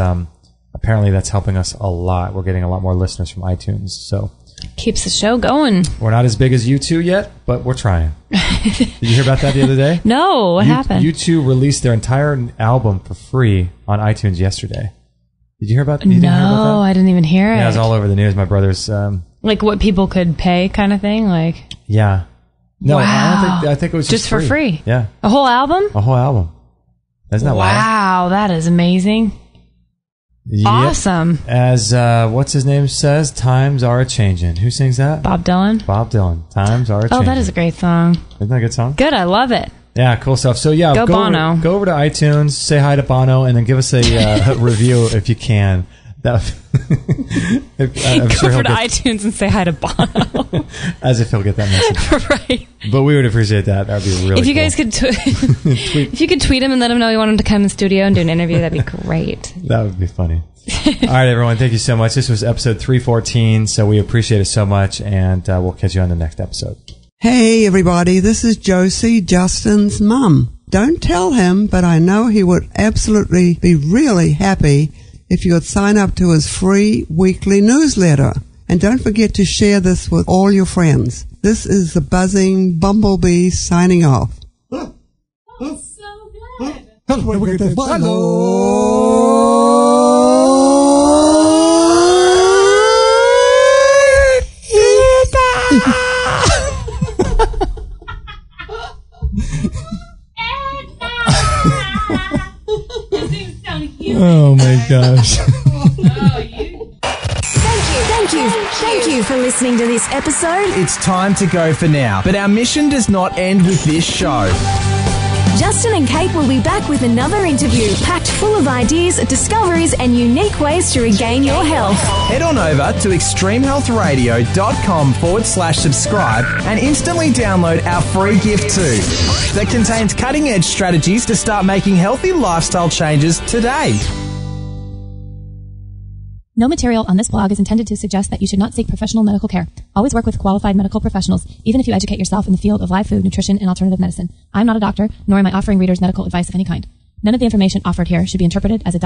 apparently that's helping us a lot. We're getting a lot more listeners from iTunes, so keeps the show going. We're not as big as U2 yet, but we're trying. Did you hear about that the other day? No, what happened? U2 released their entire album for free on iTunes yesterday. Did you hear about that? No, I didn't even hear it. Yeah, it was all over the news. My brother's like what people could pay, kind of thing. Like yeah, No, Wow. I think it was just for free. Yeah. A whole album? A whole album. Isn't that wild? Wow, that is amazing. Yep. Awesome. As, what's his name says, times are a-changin'. Who sings that? Bob Dylan. Bob Dylan. Times are a-changin'. Oh, that is a great song. Isn't that a good song? Good, I love it. Yeah, cool stuff. So, yeah, Go Bono. Go over to iTunes, say hi to Bono, and then give us a review if you can. I'm Go sure over to iTunes and say hi to Bono. As if he'll get that message. Right. But we would appreciate that. That would be really If you cool. guys could if you could tweet him and let him know you want him to come in studio and do an interview, that'd be great. That would be funny. All right, everyone. Thank you so much. This was episode 314, so we appreciate it so much, and we'll catch you on the next episode. Hey, everybody. This is Josie, Justin's mum. Don't tell him, but I know he would absolutely be really happy if you would sign up to his free weekly newsletter. And don't forget to share this with all your friends. This is the buzzing bumblebee signing off. Oh my gosh. Thank you for listening to this episode. It's time to go for now, but our mission does not end with this show. Justin and Kate will be back with another interview packed full of ideas, discoveries, and unique ways to regain your health. Head on over to extremehealthradio.com/subscribe and instantly download our free gift too that contains cutting-edge strategies to start making healthy lifestyle changes today. No material on this blog is intended to suggest that you should not seek professional medical care. Always work with qualified medical professionals, even if you educate yourself in the field of live food, nutrition, and alternative medicine. I'm not a doctor, nor am I offering readers medical advice of any kind. None of the information offered here should be interpreted as a